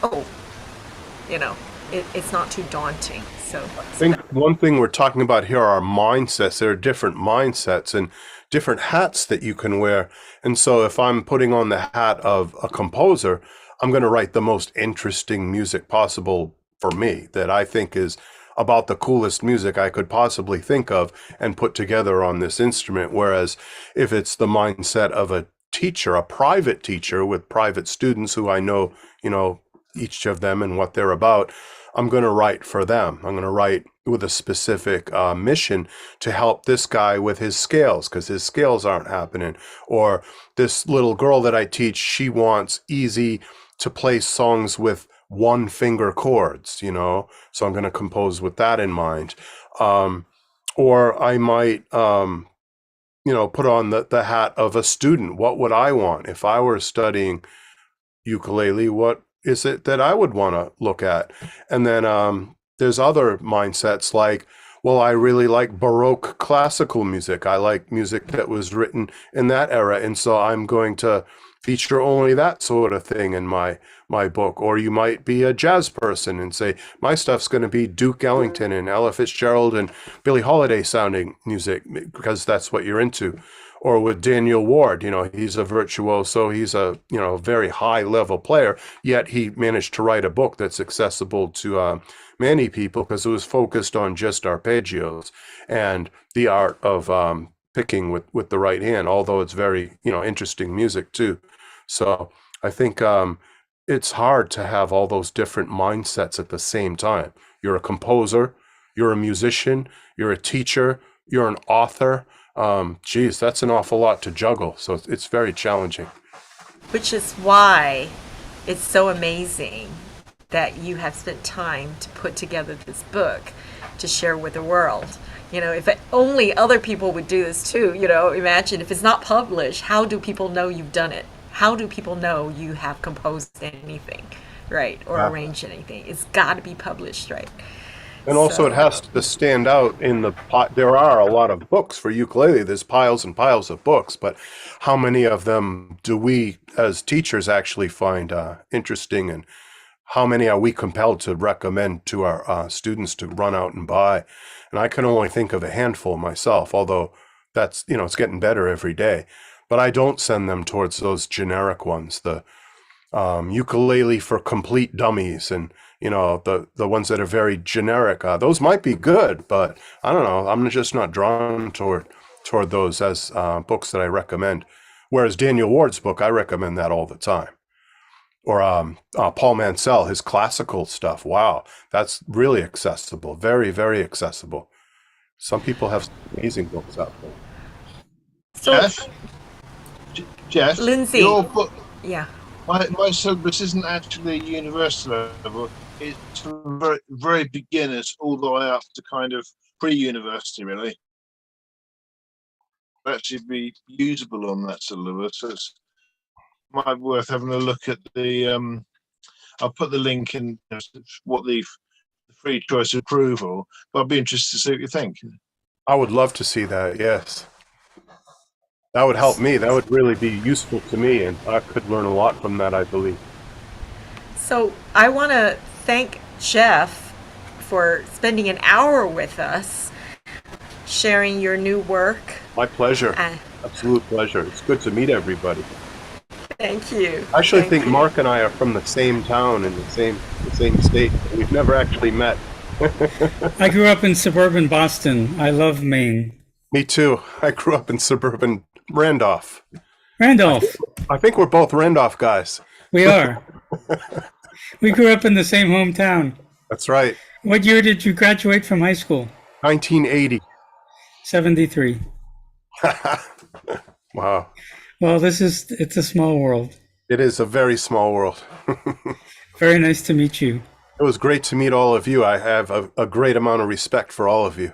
it's not too daunting. So I think one thing we're talking about here are mindsets. There are different mindsets and different hats that you can wear. And so if I'm putting on the hat of a composer, I'm going to write the most interesting music possible for me that I think is about the coolest music I could possibly think of and put together on this instrument. Whereas if it's the mindset of a teacher, a private teacher with private students who I know, each of them and what they're about, I'm going to write for them. I'm going to write with a specific mission to help this guy with his scales because his scales aren't happening. Or this little girl that I teach, she wants easy to play songs with one finger chords, you know, so I'm going to compose with that in mind. Or I might, you know, put on the hat of a student. What would I want if I were studying ukulele? What is it that I would want to look at? And then there's other mindsets like, well, I really like Baroque classical music. I like music that was written in that era. And so I'm going to feature only that sort of thing in my book. Or you might be a jazz person and say, my stuff's going to be Duke Ellington and Ella Fitzgerald and Billie Holiday sounding music because that's what you're into. Or with Daniel Ward, you know, he's a virtuoso, he's a, you know, very high level player, yet he managed to write a book that's accessible to many people because it was focused on just arpeggios and the art of picking with the right hand, although it's very, you know, interesting music too. So I think it's hard to have all those different mindsets at the same time. You're a composer, you're a musician, you're a teacher, you're an author. Geez, that's an awful lot to juggle. So it's very challenging. Which is why it's so amazing that you have spent time to put together this book to share with the world. You know, if only other people would do this too, you know, imagine if it's not published, how do people know you've done it? How do people know you have composed anything, right? Or arranged anything? It's got to be published, right? And also it has to stand out in the pot. There are a lot of books for ukulele. There's piles and piles of books, but how many of them do we as teachers actually find interesting, and how many are we compelled to recommend to our students to run out and buy? And I can only think of a handful myself, although that's, you know, it's getting better every day. But I don't send them towards those generic ones, the ukulele for complete dummies, and you know, the ones that are very generic. Those might be good, but I don't know. I'm just not drawn toward those as books that I recommend. Whereas Daniel Ward's book, I recommend that all the time. Or Paul Mansell, his classical stuff. Wow, that's really accessible. Very, very accessible. Some people have amazing books out there. So, Jess, Lindsay, your book, yeah. my syllabus isn't actually university level. It's from very, very beginners all the way up to kind of pre-university, really. Actually be usable on that syllabus. So it's might be worth having a look at the I'll put the link in what the free choice approval, but I'd be interested to see what you think. I would love to see that, yes. That would help me. That would really be useful to me, and I could learn a lot from that, I believe. So I want to thank Jeff for spending an hour with us, sharing your new work. My pleasure. Absolute pleasure. It's good to meet everybody. Thank you. I actually Thank think you. Mark and I are from the same town in the same state. We've never actually met. I grew up in suburban Boston. I love Maine. Me too. I grew up in suburban Randolph. Randolph. I think we're both Randolph guys. We are. We grew up in the same hometown. That's right. What year did you graduate from high school? 1980. 73. Wow. Well, it's a small world. It is a very small world. Very nice to meet you. It was great to meet all of you. I have a great amount of respect for all of you.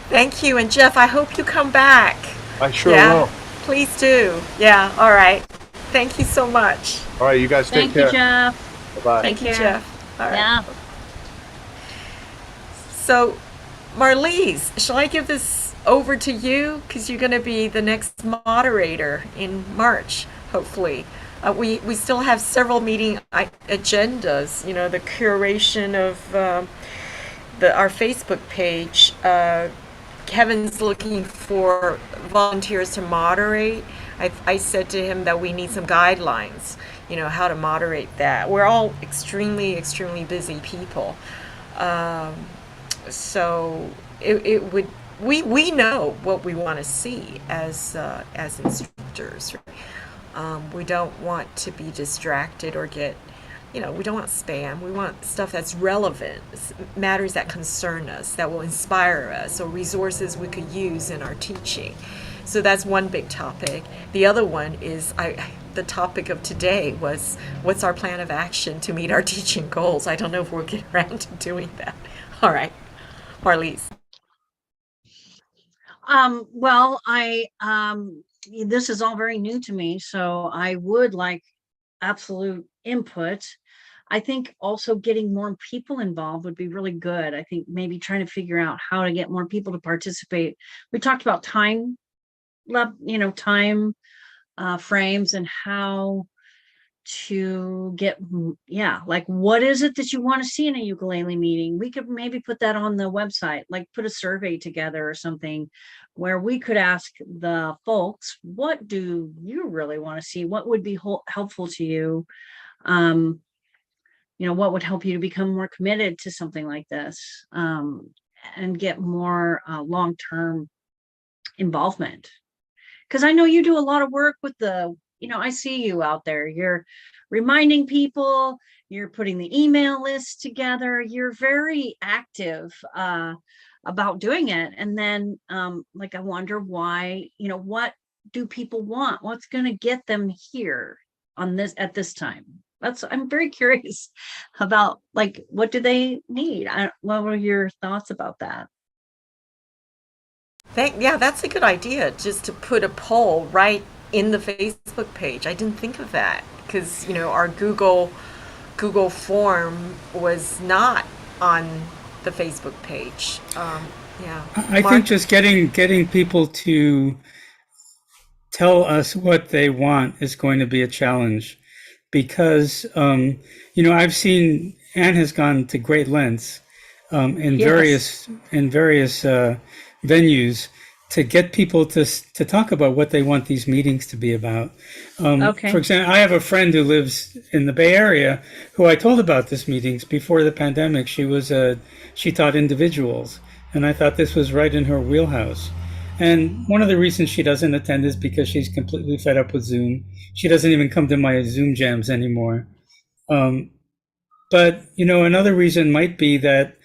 Thank you. And Jeff, I hope you come back. I sure Yeah, will. please do. Yeah, all right. Thank you so much. All right, you guys take Thank care. you, Jeff. Bye-bye. Thank you, care. Jeff. All right. Yeah. So, Marliese, shall I give this over to you? Because you're going to be the next moderator in March, hopefully. We still have several meeting agendas, you know, the curation of our Facebook page. Kevin's looking for volunteers to moderate. I said to him that we need some guidelines, you know, how to moderate that. We're all extremely, extremely busy people. So it would, we know what we want to see as instructors. We don't want to be distracted or get, we don't want spam. We want stuff that's relevant, matters that concern us, that will inspire us, or resources we could use in our teaching. So that's one big topic. The other one is the topic of today was, what's our plan of action to meet our teaching goals? I don't know if we'll get around to doing that. All right, Marliese. Well, this is all very new to me, so I would like absolute input. I think also getting more people involved would be really good. I think maybe trying to figure out how to get more people to participate. We talked about time frames and how to get, like, what is it that you want to see in a ukulele meeting? We could maybe put that on the website, like put a survey together or something where we could ask the folks, what do you really want to see? What would be helpful to you? What would help you to become more committed to something like this, and get more long-term involvement? Because I know you do a lot of work with I see you out there. You're reminding people, you're putting the email list together. You're very active about doing it. And then I wonder why, what do people want? What's going to get them here at this time? I'm very curious about, what do they need? What were your thoughts about that? Yeah, that's a good idea, just to put a poll right in the Facebook page. I didn't think of that because, our Google form was not on the Facebook page. Yeah. I think just getting people to tell us what they want is going to be a challenge, because I've seen Anne has gone to great lengths in Yes. various venues to get people to talk about what they want these meetings to be about. Okay. For example, I have a friend who lives in the Bay Area who I told about this meetings before the pandemic. She taught individuals, and I thought this was right in her wheelhouse. And one of the reasons she doesn't attend is because she's completely fed up with Zoom. She doesn't even come to my Zoom jams anymore. But another reason might be that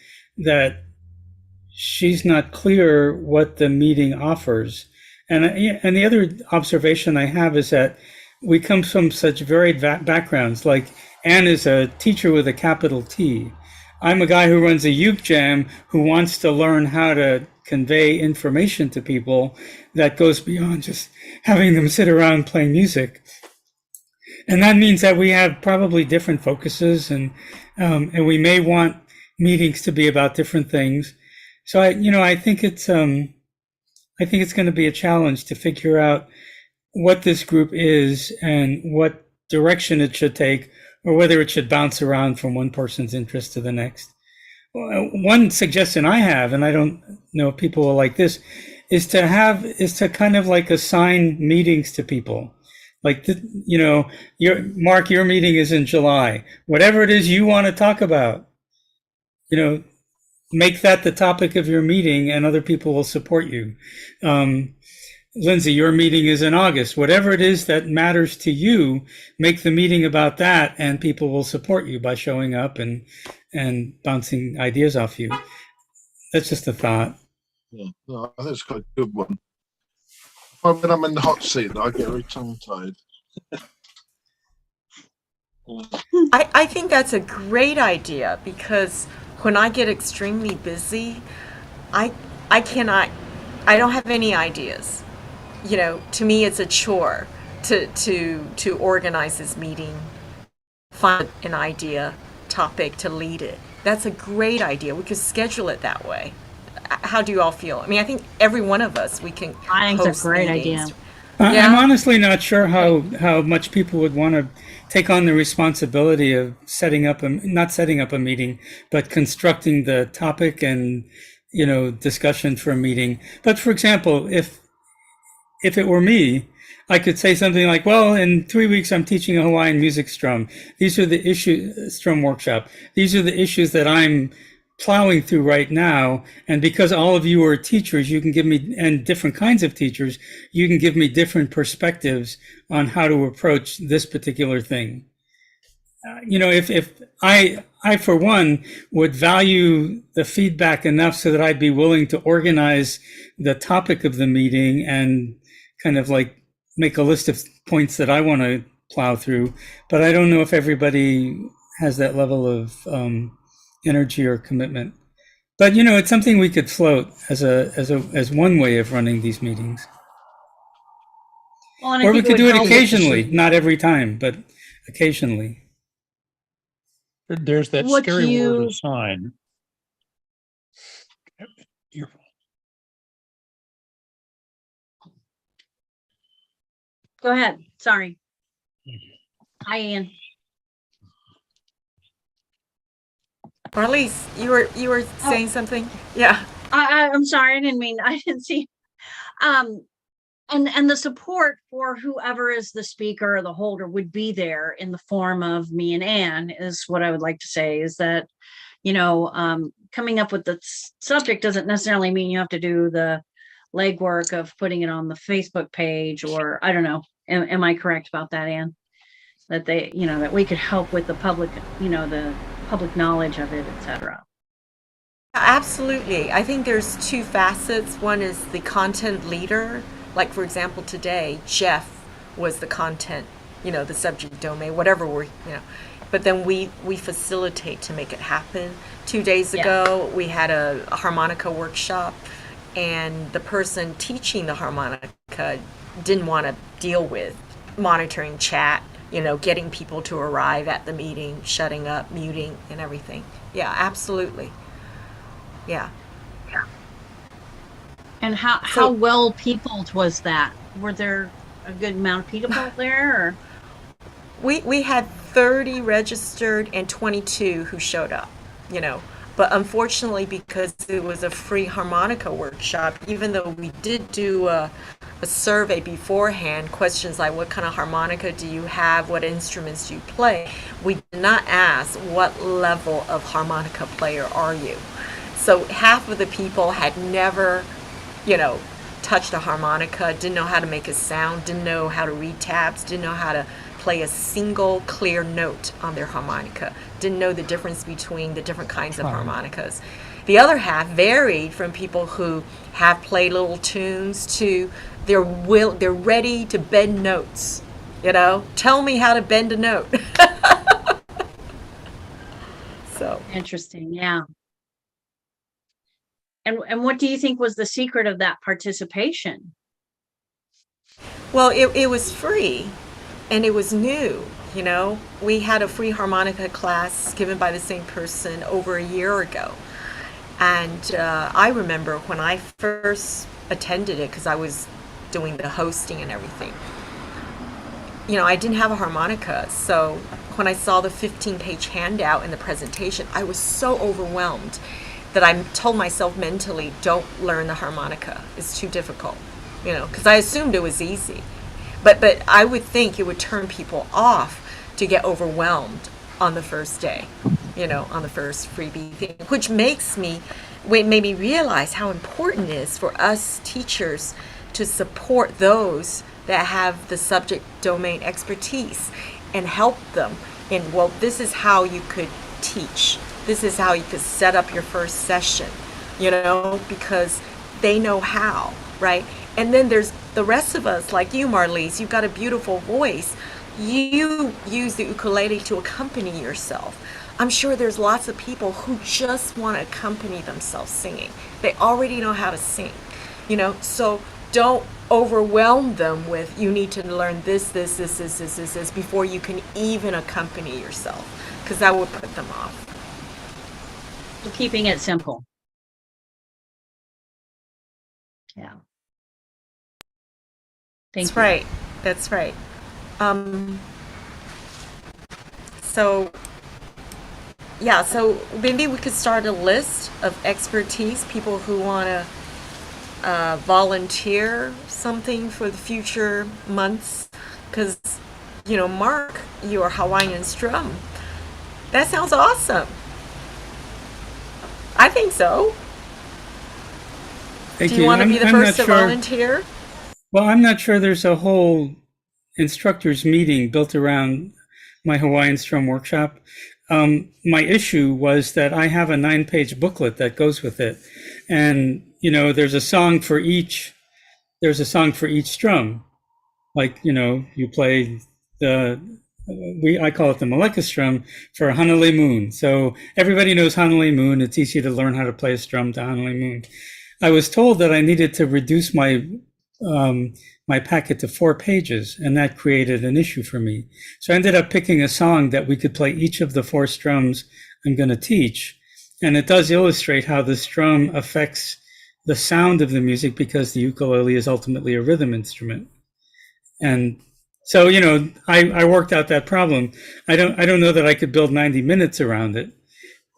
she's not clear what the meeting offers. And the other observation I have is that we come from such varied backgrounds. Like, Anne is a teacher with a capital T. I'm a guy who runs a uke jam who wants to learn how to convey information to people that goes beyond just having them sit around playing music. And that means that we have probably different focuses, and we may want meetings to be about different things. So I think it's going to be a challenge to figure out what this group is and what direction it should take, or whether it should bounce around from one person's interest to the next. One suggestion I have, and I don't know if people will like this, is to kind of like assign meetings to people. Like, Mark, your meeting is in July. Whatever it is you want to talk about, make that the topic of your meeting, and other people will support you. Lindsay, your meeting is in August. Whatever it is that matters to you, make the meeting about that, and people will support you by showing up and bouncing ideas off you. That's just a thought. Yeah, no, I think it's quite a good one. When I'm in the hot seat, I get very tongue-tied. I think that's a great idea, because when I get extremely busy, I don't have any ideas. To me, it's a chore to organize this meeting, find an idea, topic to lead it. That's a great idea. We could schedule it that way. How do you all feel? I mean, I think every one of us, we can I think it's host a great meetings. idea. Yeah. I'm honestly not sure how much people would want to take on the responsibility of not setting up a meeting, but constructing the topic and, discussion for a meeting. But for example, if it were me, I could say something like, well, in 3 weeks, I'm teaching a Hawaiian music strum. These are the strum workshop. These are the issues that I'm plowing through right now. And because all of you are teachers, you can give me, and different kinds of teachers, you can give me different perspectives on how to approach this particular thing. if I for one would value the feedback enough so that I'd be willing to organize the topic of the meeting and kind of like make a list of points that I want to plow through. But I don't know if everybody has that level of energy or commitment. But it's something we could float as one way of running these meetings. Well, and I Or we think it could would do it help. occasionally, not every time, but occasionally. There's that What scary word you- assign. Go ahead. Sorry. Hi, Ian. Marliese, you were saying something? Yeah. I'm sorry. I didn't see. And the support for whoever is the speaker or the holder would be there in the form of me and Anne is what I would like to say, is that, coming up with the subject doesn't necessarily mean you have to do the legwork of putting it on the Facebook page, or I don't know. Am I correct about that, Anne? That that we could help with the public, the public knowledge of it, etc. Absolutely. I think there's two facets. One is the content leader. Like, for example, today, Jeff was the content, the subject domain, whatever but then we facilitate to make it happen. 2 days ago, we had a harmonica workshop, and the person teaching the harmonica didn't want to deal with monitoring chat, getting people to arrive at the meeting, shutting up, muting, and everything. Yeah, absolutely. Yeah. And how well peopled was that? Were there a good amount of people there? Or? We had 30 registered and 22 who showed up, But unfortunately, because it was a free harmonica workshop, even though we did do a survey beforehand, questions like what kind of harmonica do you have, what instruments do you play, we did not ask what level of harmonica player are you. So half of the people had never touched a harmonica, didn't know how to make a sound, didn't know how to read tabs, didn't know how to play a single clear note on their harmonica, didn't know the difference between the different kinds of harmonicas. The other half varied from people who have played little tunes to they're ready to bend notes. Tell me how to bend a note. So Interesting, yeah. And what do you think was the secret of that participation? Well, it was free, and it was new. We had a free harmonica class given by the same person over a year ago. And I remember when I first attended it, because I was doing the hosting and everything, I didn't have a harmonica. So when I saw the 15-page handout and the presentation, I was so overwhelmed that I told myself mentally, don't learn the harmonica. It's too difficult, because I assumed it was easy. But I would think it would turn people off to get overwhelmed on the first day, on the first freebie thing, which made me realize how important it is for us teachers to support those that have the subject domain expertise and help them in, this is how you could teach. This is how you could set up your first session, because they know how, right? And then there's the rest of us, like you, Marliese. You've got a beautiful voice. You use the ukulele to accompany yourself. I'm sure there's lots of people who just want to accompany themselves singing. They already know how to sing, so don't overwhelm them with, you need to learn this before you can even accompany yourself, because that would put them off. Keeping it simple. Yeah. That's right. That's right. So maybe we could start a list of expertise, people who want to volunteer something for the future months, because, Mark, your Hawaiian strum, that sounds awesome. I think so. Thank Do you want to be the I'm first to not sure. volunteer? Well, I'm not sure there's a whole instructors meeting built around my Hawaiian strum workshop. My issue was that I have a 9-page booklet that goes with it, and there's a song for each. There's a song for each strum. Like you play the I call it the Maleka strum for Hanale Moon. So everybody knows Hanale Moon. It's easy to learn how to play a strum to Hanale Moon. I was told that I needed to reduce my packet to 4 pages, and that created an issue for me. So I ended up picking a song that we could play each of the 4 strums I'm going to teach. And it does illustrate how the strum affects the sound of the music, because the ukulele is ultimately a rhythm instrument. And so, I worked out that problem. I don't know that I could build 90 minutes around it,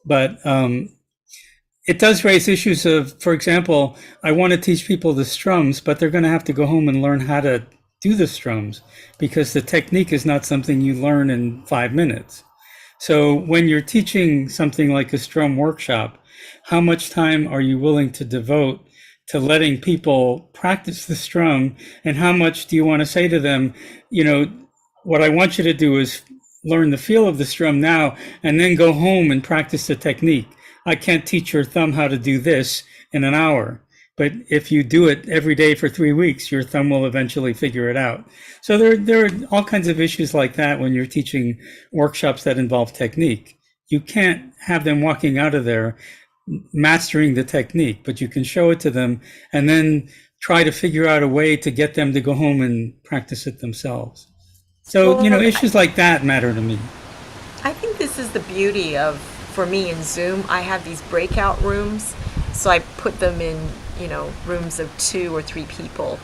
but it does raise issues of, for example, I want to teach people the strums, but they're going to have to go home and learn how to do the strums, because the technique is not something you learn in 5 minutes. So when you're teaching something like a strum workshop, how much time are you willing to devote to letting people practice the strum, and how much do you want to say to them, what I want you to do is learn the feel of the strum now, and then go home and practice the technique. I can't teach your thumb how to do this in an hour, but if you do it every day for 3 weeks, your thumb will eventually figure it out. So there are all kinds of issues like that when you're teaching workshops that involve technique. You can't have them walking out of there mastering the technique, but you can show it to them and then try to figure out a way to get them to go home and practice it themselves. So, issues like that matter to me. I think this is the beauty of, for me in Zoom, I have these breakout rooms. So I put them in, rooms of 2 or 3 people.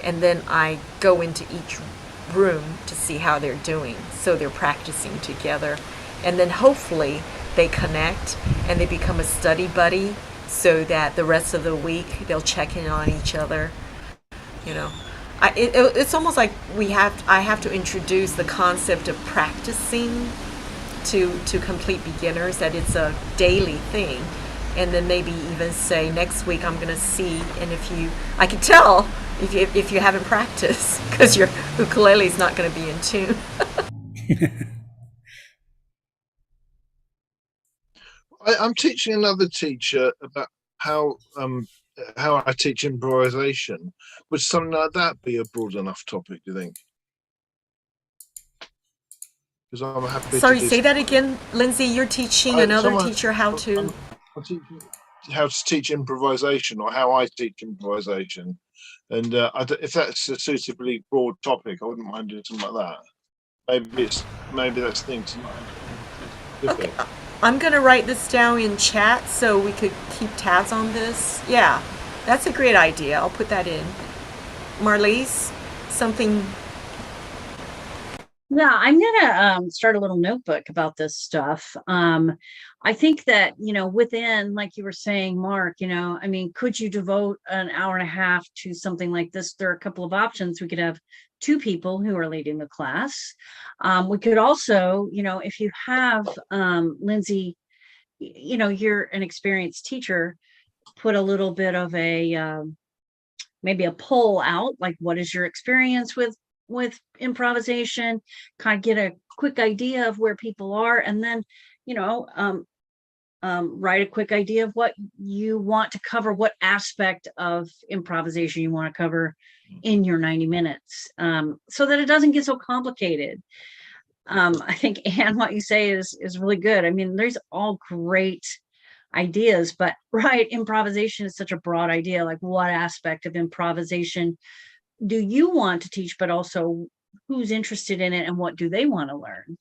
And then I go into each room to see how they're doing. So they're practicing together. And then hopefully they connect and they become a study buddy, so that the rest of the week they'll check in on each other. It's almost like I have to introduce the concept of practicing to complete beginners, that it's a daily thing, and then maybe even say next week I'm going to see, and I can tell if you haven't practiced, because your ukulele is not going to be in tune. I'm teaching another teacher about how I teach improvisation. Would something like that be a broad enough topic, do you think? Because I'm happy. Sorry, say that again, Lindsay. You're teaching another teacher how to. I'm teaching how to teach improvisation, or how I teach improvisation, and if that's a suitably broad topic, I wouldn't mind doing something like that. Maybe that's things. Okay. I'm going to write this down in chat so we could keep tabs on this. Yeah, that's a great idea. I'll put that in. Marliese, something? Yeah, I'm gonna start a little notebook about this stuff. I think that, within, like you were saying, Mark, could you devote an hour and a half to something like this? There are a couple of options. We could have 2 people who are leading the class. We could also, if you have, Lindsay, you're an experienced teacher, put a little bit of maybe a poll out, like, what is your experience with improvisation, kind of get a quick idea of where people are, and then write a quick idea of what you want to cover, what aspect of improvisation you want to cover in your 90 minutes, so that it doesn't get so complicated. I think, Anne, what you say is really good. I mean, there's all great ideas, but improvisation is such a broad idea. Like, what aspect of improvisation do you want to teach, but also who's interested in it and what do they want to learn?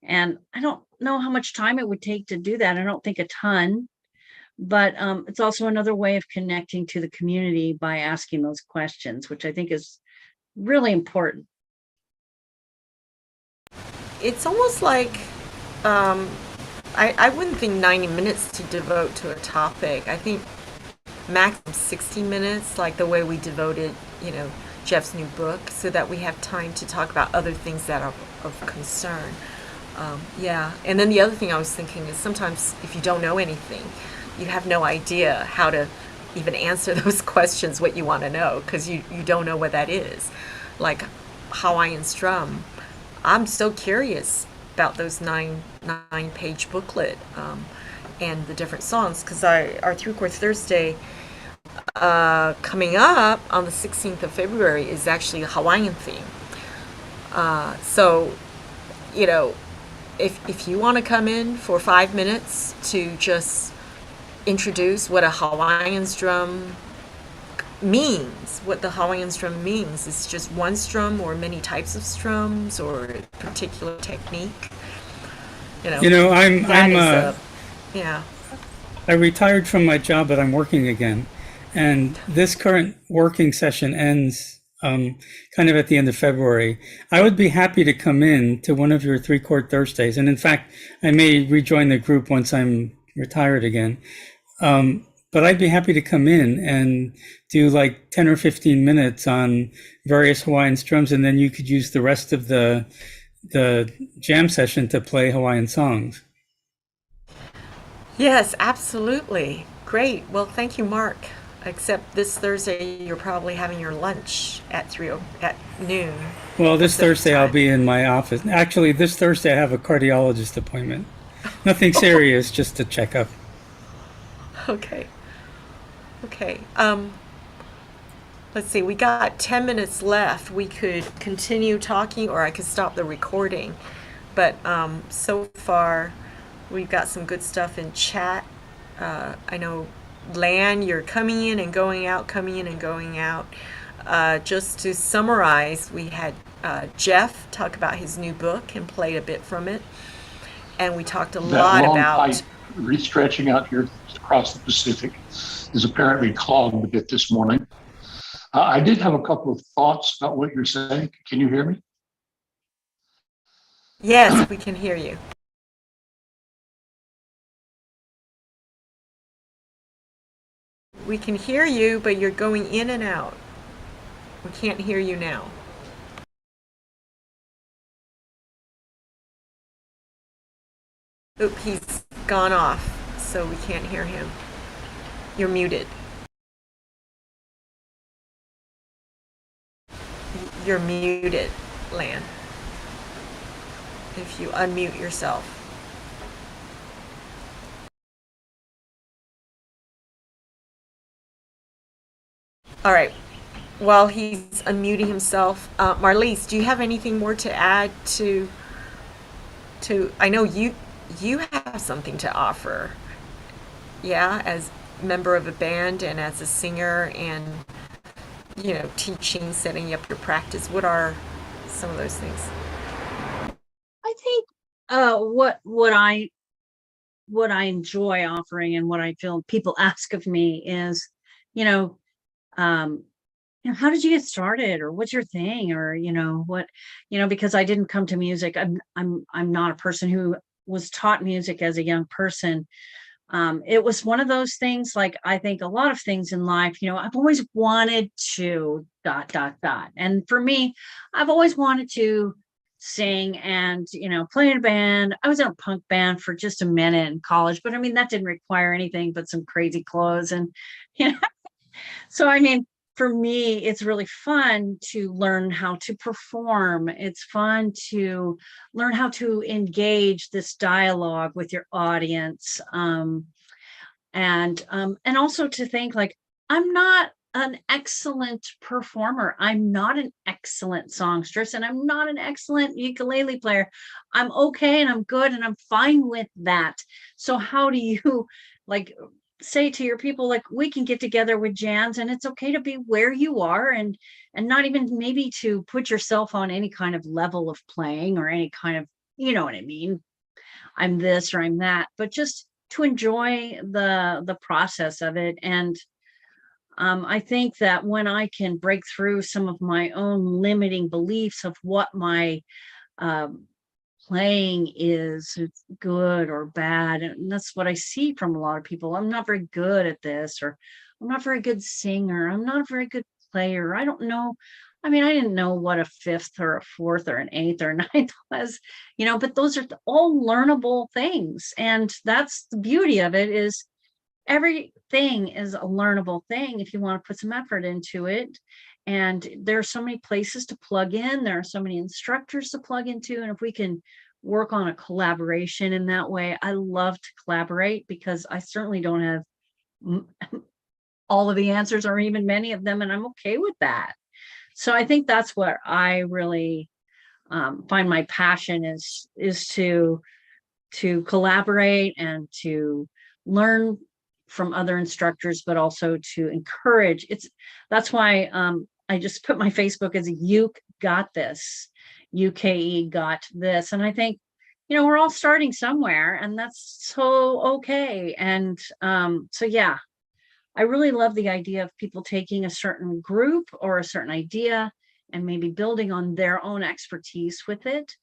And I don't know how much time it would take to do that. I don't think a ton, but it's also another way of connecting to the community by asking those questions, which I think is really important. It's almost like I wouldn't think 90 minutes to devote to a topic. I think maximum 60 minutes, like the way we devoted, Jeff's new book, so that we have time to talk about other things that are of concern. Yeah. And then the other thing I was thinking is, sometimes if you don't know anything, you have no idea how to even answer those questions, what you want to know, because you don't know what that is. Like Hawaiian strum, I'm so curious about those nine-page booklet and the different songs, because our Three Chord Thursday coming up on the 16th of February is actually a Hawaiian theme. So, you know, if you want to come in for 5 minutes to just introduce what a Hawaiian strum means, what the Hawaiian strum means, it's just one strum or many types of strums or a particular technique. You know, yeah. I retired from my job, but I'm working again, and this current working session ends kind of at the end of February. I would be happy to come in to one of your Three Chord Thursdays, and in fact, I may rejoin the group once I'm retired again. But I'd be happy to come in and do like 10 or 15 minutes on various Hawaiian strums, and then you could use the rest of the jam session to play Hawaiian songs. Yes, absolutely. Great. Well, thank you, Mark. Except this Thursday, you're probably having your lunch at noon. Well, this Pacific Thursday I'll time. be in my office. Actually, this Thursday I have a cardiologist appointment. Nothing serious, just a checkup. Okay. Okay. Let's see. We got 10 minutes left. We could continue talking, or I could stop the recording. But so far, we've got some good stuff in chat. I know, Lan, you're coming in and going out, coming in and going out. Just to summarize, we had Jeff talk about his new book and played a bit from it. And we talked a lot about... That long pipe stretching out here across the Pacific is apparently clogged a bit this morning. I did have a couple of thoughts about what you're saying. Can you hear me? Yes, we can hear you. We can hear you, but you're going in and out. We can't hear you now. Oop, he's gone off, so we can't hear him. You're muted. You're muted, Lan. If you unmute yourself. All right. While he's unmuting himself, Marliese, do you have anything more to add to? I know you have something to offer. Yeah, as member of a band and as a singer, and teaching, setting up your practice. What are some of those things? I think what I enjoy offering and what I feel people ask of me is, how did you get started, or what's your thing, or because I didn't come to music. I'm not a person who was taught music as a young person. It was one of those things, like I think a lot of things in life, I've always wanted to ... And for me, I've always wanted to sing and, play in a band. I was in a punk band for just a minute in college, but I mean, that didn't require anything but some crazy clothes. And, so, I mean, for me, it's really fun to learn how to perform. It's fun to learn how to engage this dialogue with your audience. And also to think, like, I'm not an excellent performer. I'm not an excellent songstress, and I'm not an excellent ukulele player. I'm okay, and I'm good, and I'm fine with that. So how do you say to your people, like, we can get together with jams, and it's okay to be where you are, and not even maybe to put yourself on any kind of level of playing or any kind of, you know what I mean? I'm this or I'm that, but just to enjoy the process of it. And I think that when I can break through some of my own limiting beliefs of what my playing is, it's good or bad, and that's what I see from a lot of people. I'm not very good at this, or I'm not a very good singer, I'm not a very good player, I don't know. I mean, I didn't know what a fifth or a fourth or an eighth or ninth was, but those are all learnable things. And that's the beauty of it, is everything is a learnable thing if you want to put some effort into it. And there are so many places to plug in, there are so many instructors to plug into, and if we can work on a collaboration in that way. I love to collaborate because I certainly don't have all of the answers or even many of them, and I'm okay with that. So I think that's what I really find my passion is to collaborate and to learn from other instructors, but also to encourage. That's why I just put my Facebook as a Uke got this, UKE got this. And I think, we're all starting somewhere, and that's so okay. And so, yeah, I really love the idea of people taking a certain group or a certain idea and maybe building on their own expertise with it,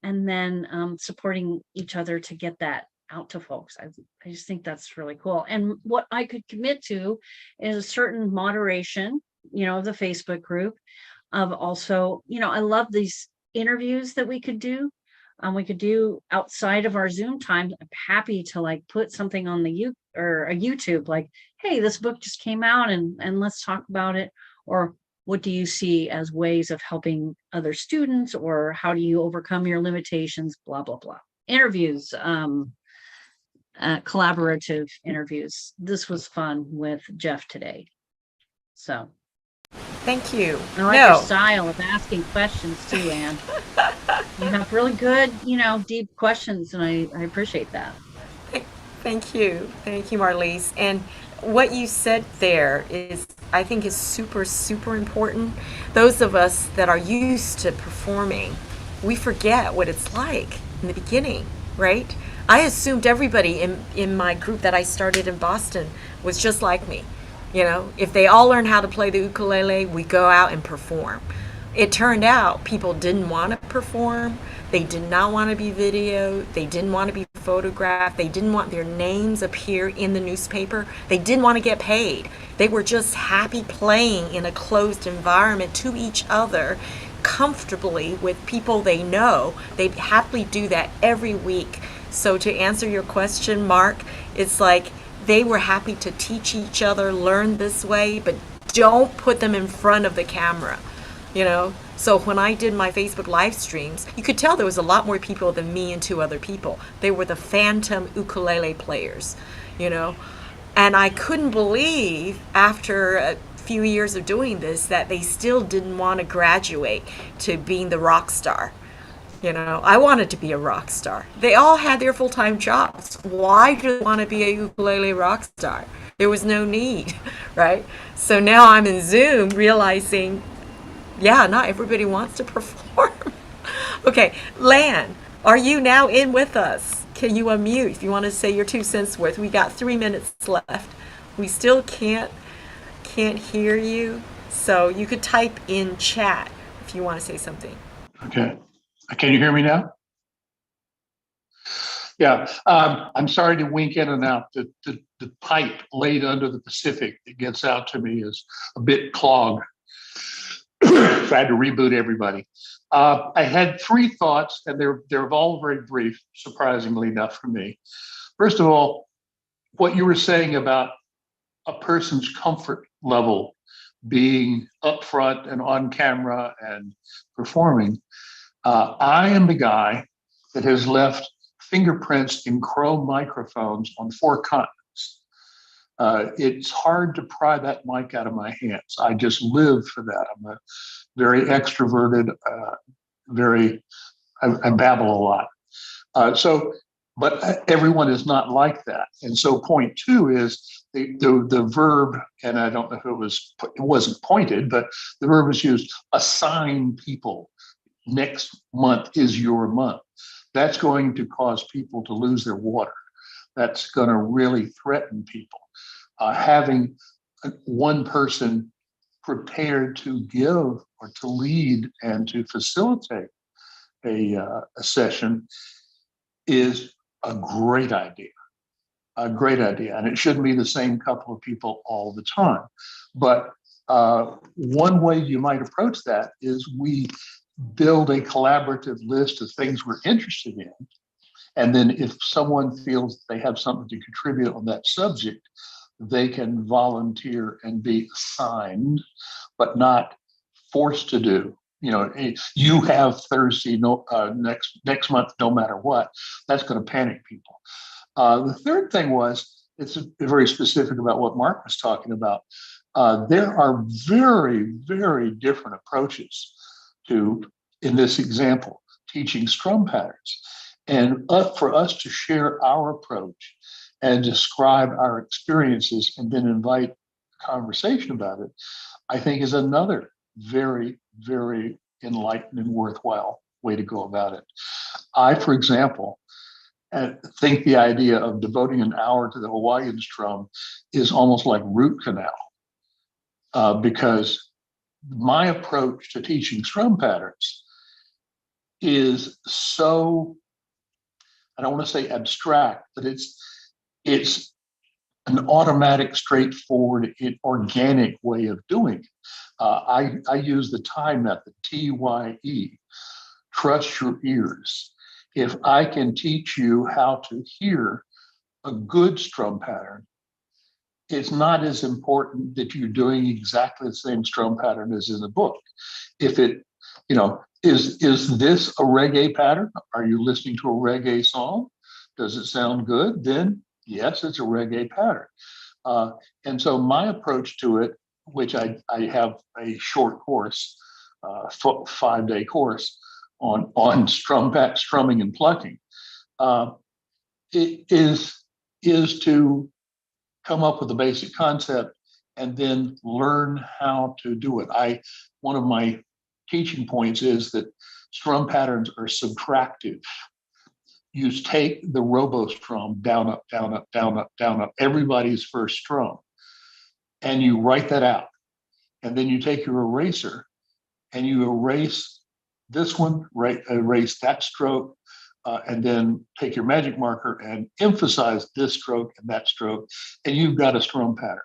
and then supporting each other to get that out to folks. I just think that's really cool. And what I could commit to is a certain moderation, of the Facebook group, of also, I love these interviews that we could do. We could do outside of our Zoom time. I'm happy to like put something on the or a YouTube, like, hey, this book just came out and let's talk about it. Or what do you see as ways of helping other students, or how do you overcome your limitations, blah, blah, blah. Interviews, collaborative interviews. This was fun with Jeff today. So Thank you. I like your style of asking questions too, Anne. You have really good, deep questions, and I appreciate that. Thank you. Thank you, Marliese. And what you said there I think is super, super important. Those of us that are used to performing, we forget what it's like in the beginning, right? I assumed everybody in my group that I started in Boston was just like me. If they all learn how to play the ukulele, we go out and perform. It turned out people didn't want to perform. They did not want to be videoed. They didn't want to be photographed. They didn't want their names appear in the newspaper. They didn't want to get paid. They were just happy playing in a closed environment to each other, comfortably with people they know. They'd happily do that every week. So to answer your question, Mark, it's like they were happy to teach each other, learn this way, but don't put them in front of the camera. So when I did my Facebook live streams, you could tell there was a lot more people than me and two other people. They were the phantom ukulele players, and I couldn't believe after a few years of doing this that they still didn't want to graduate to being the rock star. I wanted to be a rock star. They all had their full-time jobs. Why do they want to be a ukulele rock star? There was no need, right? So now I'm in Zoom realizing, yeah, not everybody wants to perform. Okay, Lan, are you now in with us? Can you unmute if you want to say your 2 cents worth? We got 3 minutes left. We still can't hear you, so you could type in chat if you want to say something. Okay. Can you hear me now? Yeah. I'm sorry to wink in and out. The pipe laid under the Pacific that gets out to me is a bit clogged. So I had to reboot everybody. I had 3 thoughts, and they're all very brief, surprisingly enough for me. First of all, what you were saying about a person's comfort level being upfront and on camera and performing. I am the guy that has left fingerprints in chrome microphones on 4 continents. It's hard to pry that mic out of my hands. I just live for that. I'm a very extroverted, I babble a lot. But everyone is not like that. And so point 2 is the verb, and I don't know if it wasn't pointed, but the verb is used, assign people. Next month is your month. That's going to cause people to lose their water. That's going to really threaten people. Having one person prepared to give or to lead and to facilitate a session is a great idea. A great idea. And it shouldn't be the same couple of people all the time. But one way you might approach that is we build a collaborative list of things we're interested in. And then if someone feels they have something to contribute on that subject, they can volunteer and be assigned, but not forced to do. you have Thursday next month, no matter what. That's going to panic people. The third thing was, it's very specific about what Mark was talking about. There are very, very different approaches to, in this example, teaching strum patterns. And for us to share our approach and describe our experiences and then invite a conversation about it, I think is another very, very enlightening, worthwhile way to go about it. I, for example, think the idea of devoting an hour to the Hawaiian strum is almost like root canal, because my approach to teaching strum patterns is so, I don't want to say abstract, but it's an automatic, straightforward, organic way of doing it. I use the TIE method, TYE, trust your ears. If I can teach you how to hear a good strum pattern, it's not as important that you're doing exactly the same strum pattern as in the book. If it, is this a reggae pattern? Are you listening to a reggae song? Does it sound good? Then yes, it's a reggae pattern. And so my approach to it, which I have a short course, 5-day course on strumming and plucking, it is to come up with a basic concept and then learn how to do it. One of my teaching points is that strum patterns are subtractive. You take the robo strum down, up, down, up, down, up, down, up, everybody's first strum, and you write that out. And then you take your eraser and you erase this one, erase that stroke, and then take your magic marker and emphasize this stroke and that stroke, and you've got a strum pattern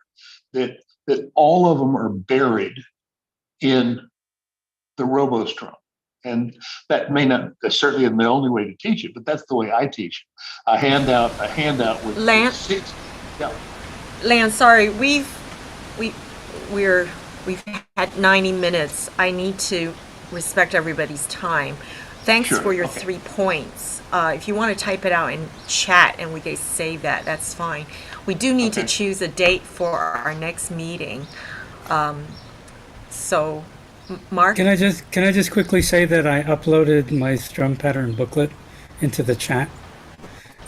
that all of them are buried in the robo strum. And that may not certainly isn't the only way to teach it, but that's the way I teach it. A handout with Lance? 6. Yeah. Lance, sorry, we've had 90 minutes. I need to respect everybody's time. Thanks Sure, for your okay. 3 points. If you want to type it out in chat and we can save that, that's fine. We do need to Okay. choose a date for our next meeting. So, Mark? Can I just quickly say that I uploaded my strum pattern booklet into the chat?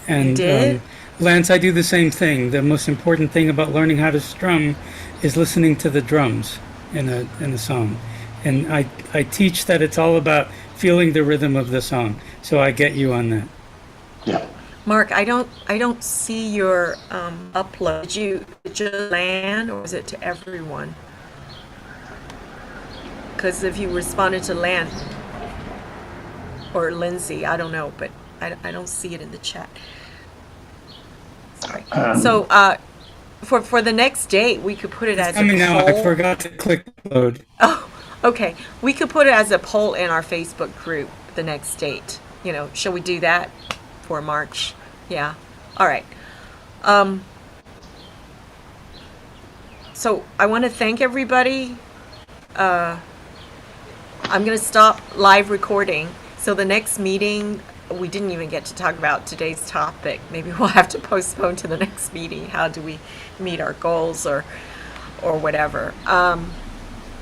And You did? Lance, I do the same thing. The most important thing about learning how to strum is listening to the drums in a song. And I teach that it's all about feeling the rhythm of the song. So I get you on that. Yeah. Mark, I don't see your upload. Did you land or is it to everyone? Because if you responded to Lan or Lindsay, I don't know, but I don't see it in the chat. Sorry. So for the next date, we could put it as a Coming now, I poll. forgot to click upload. Oh, okay. We could put it as a poll in our Facebook group, the next date. Shall we do that for March? Yeah. All right. So I want to thank everybody. I'm going to stop live recording. So the next meeting, we didn't even get to talk about today's topic. Maybe we'll have to postpone to the next meeting. How do we meet our goals or whatever?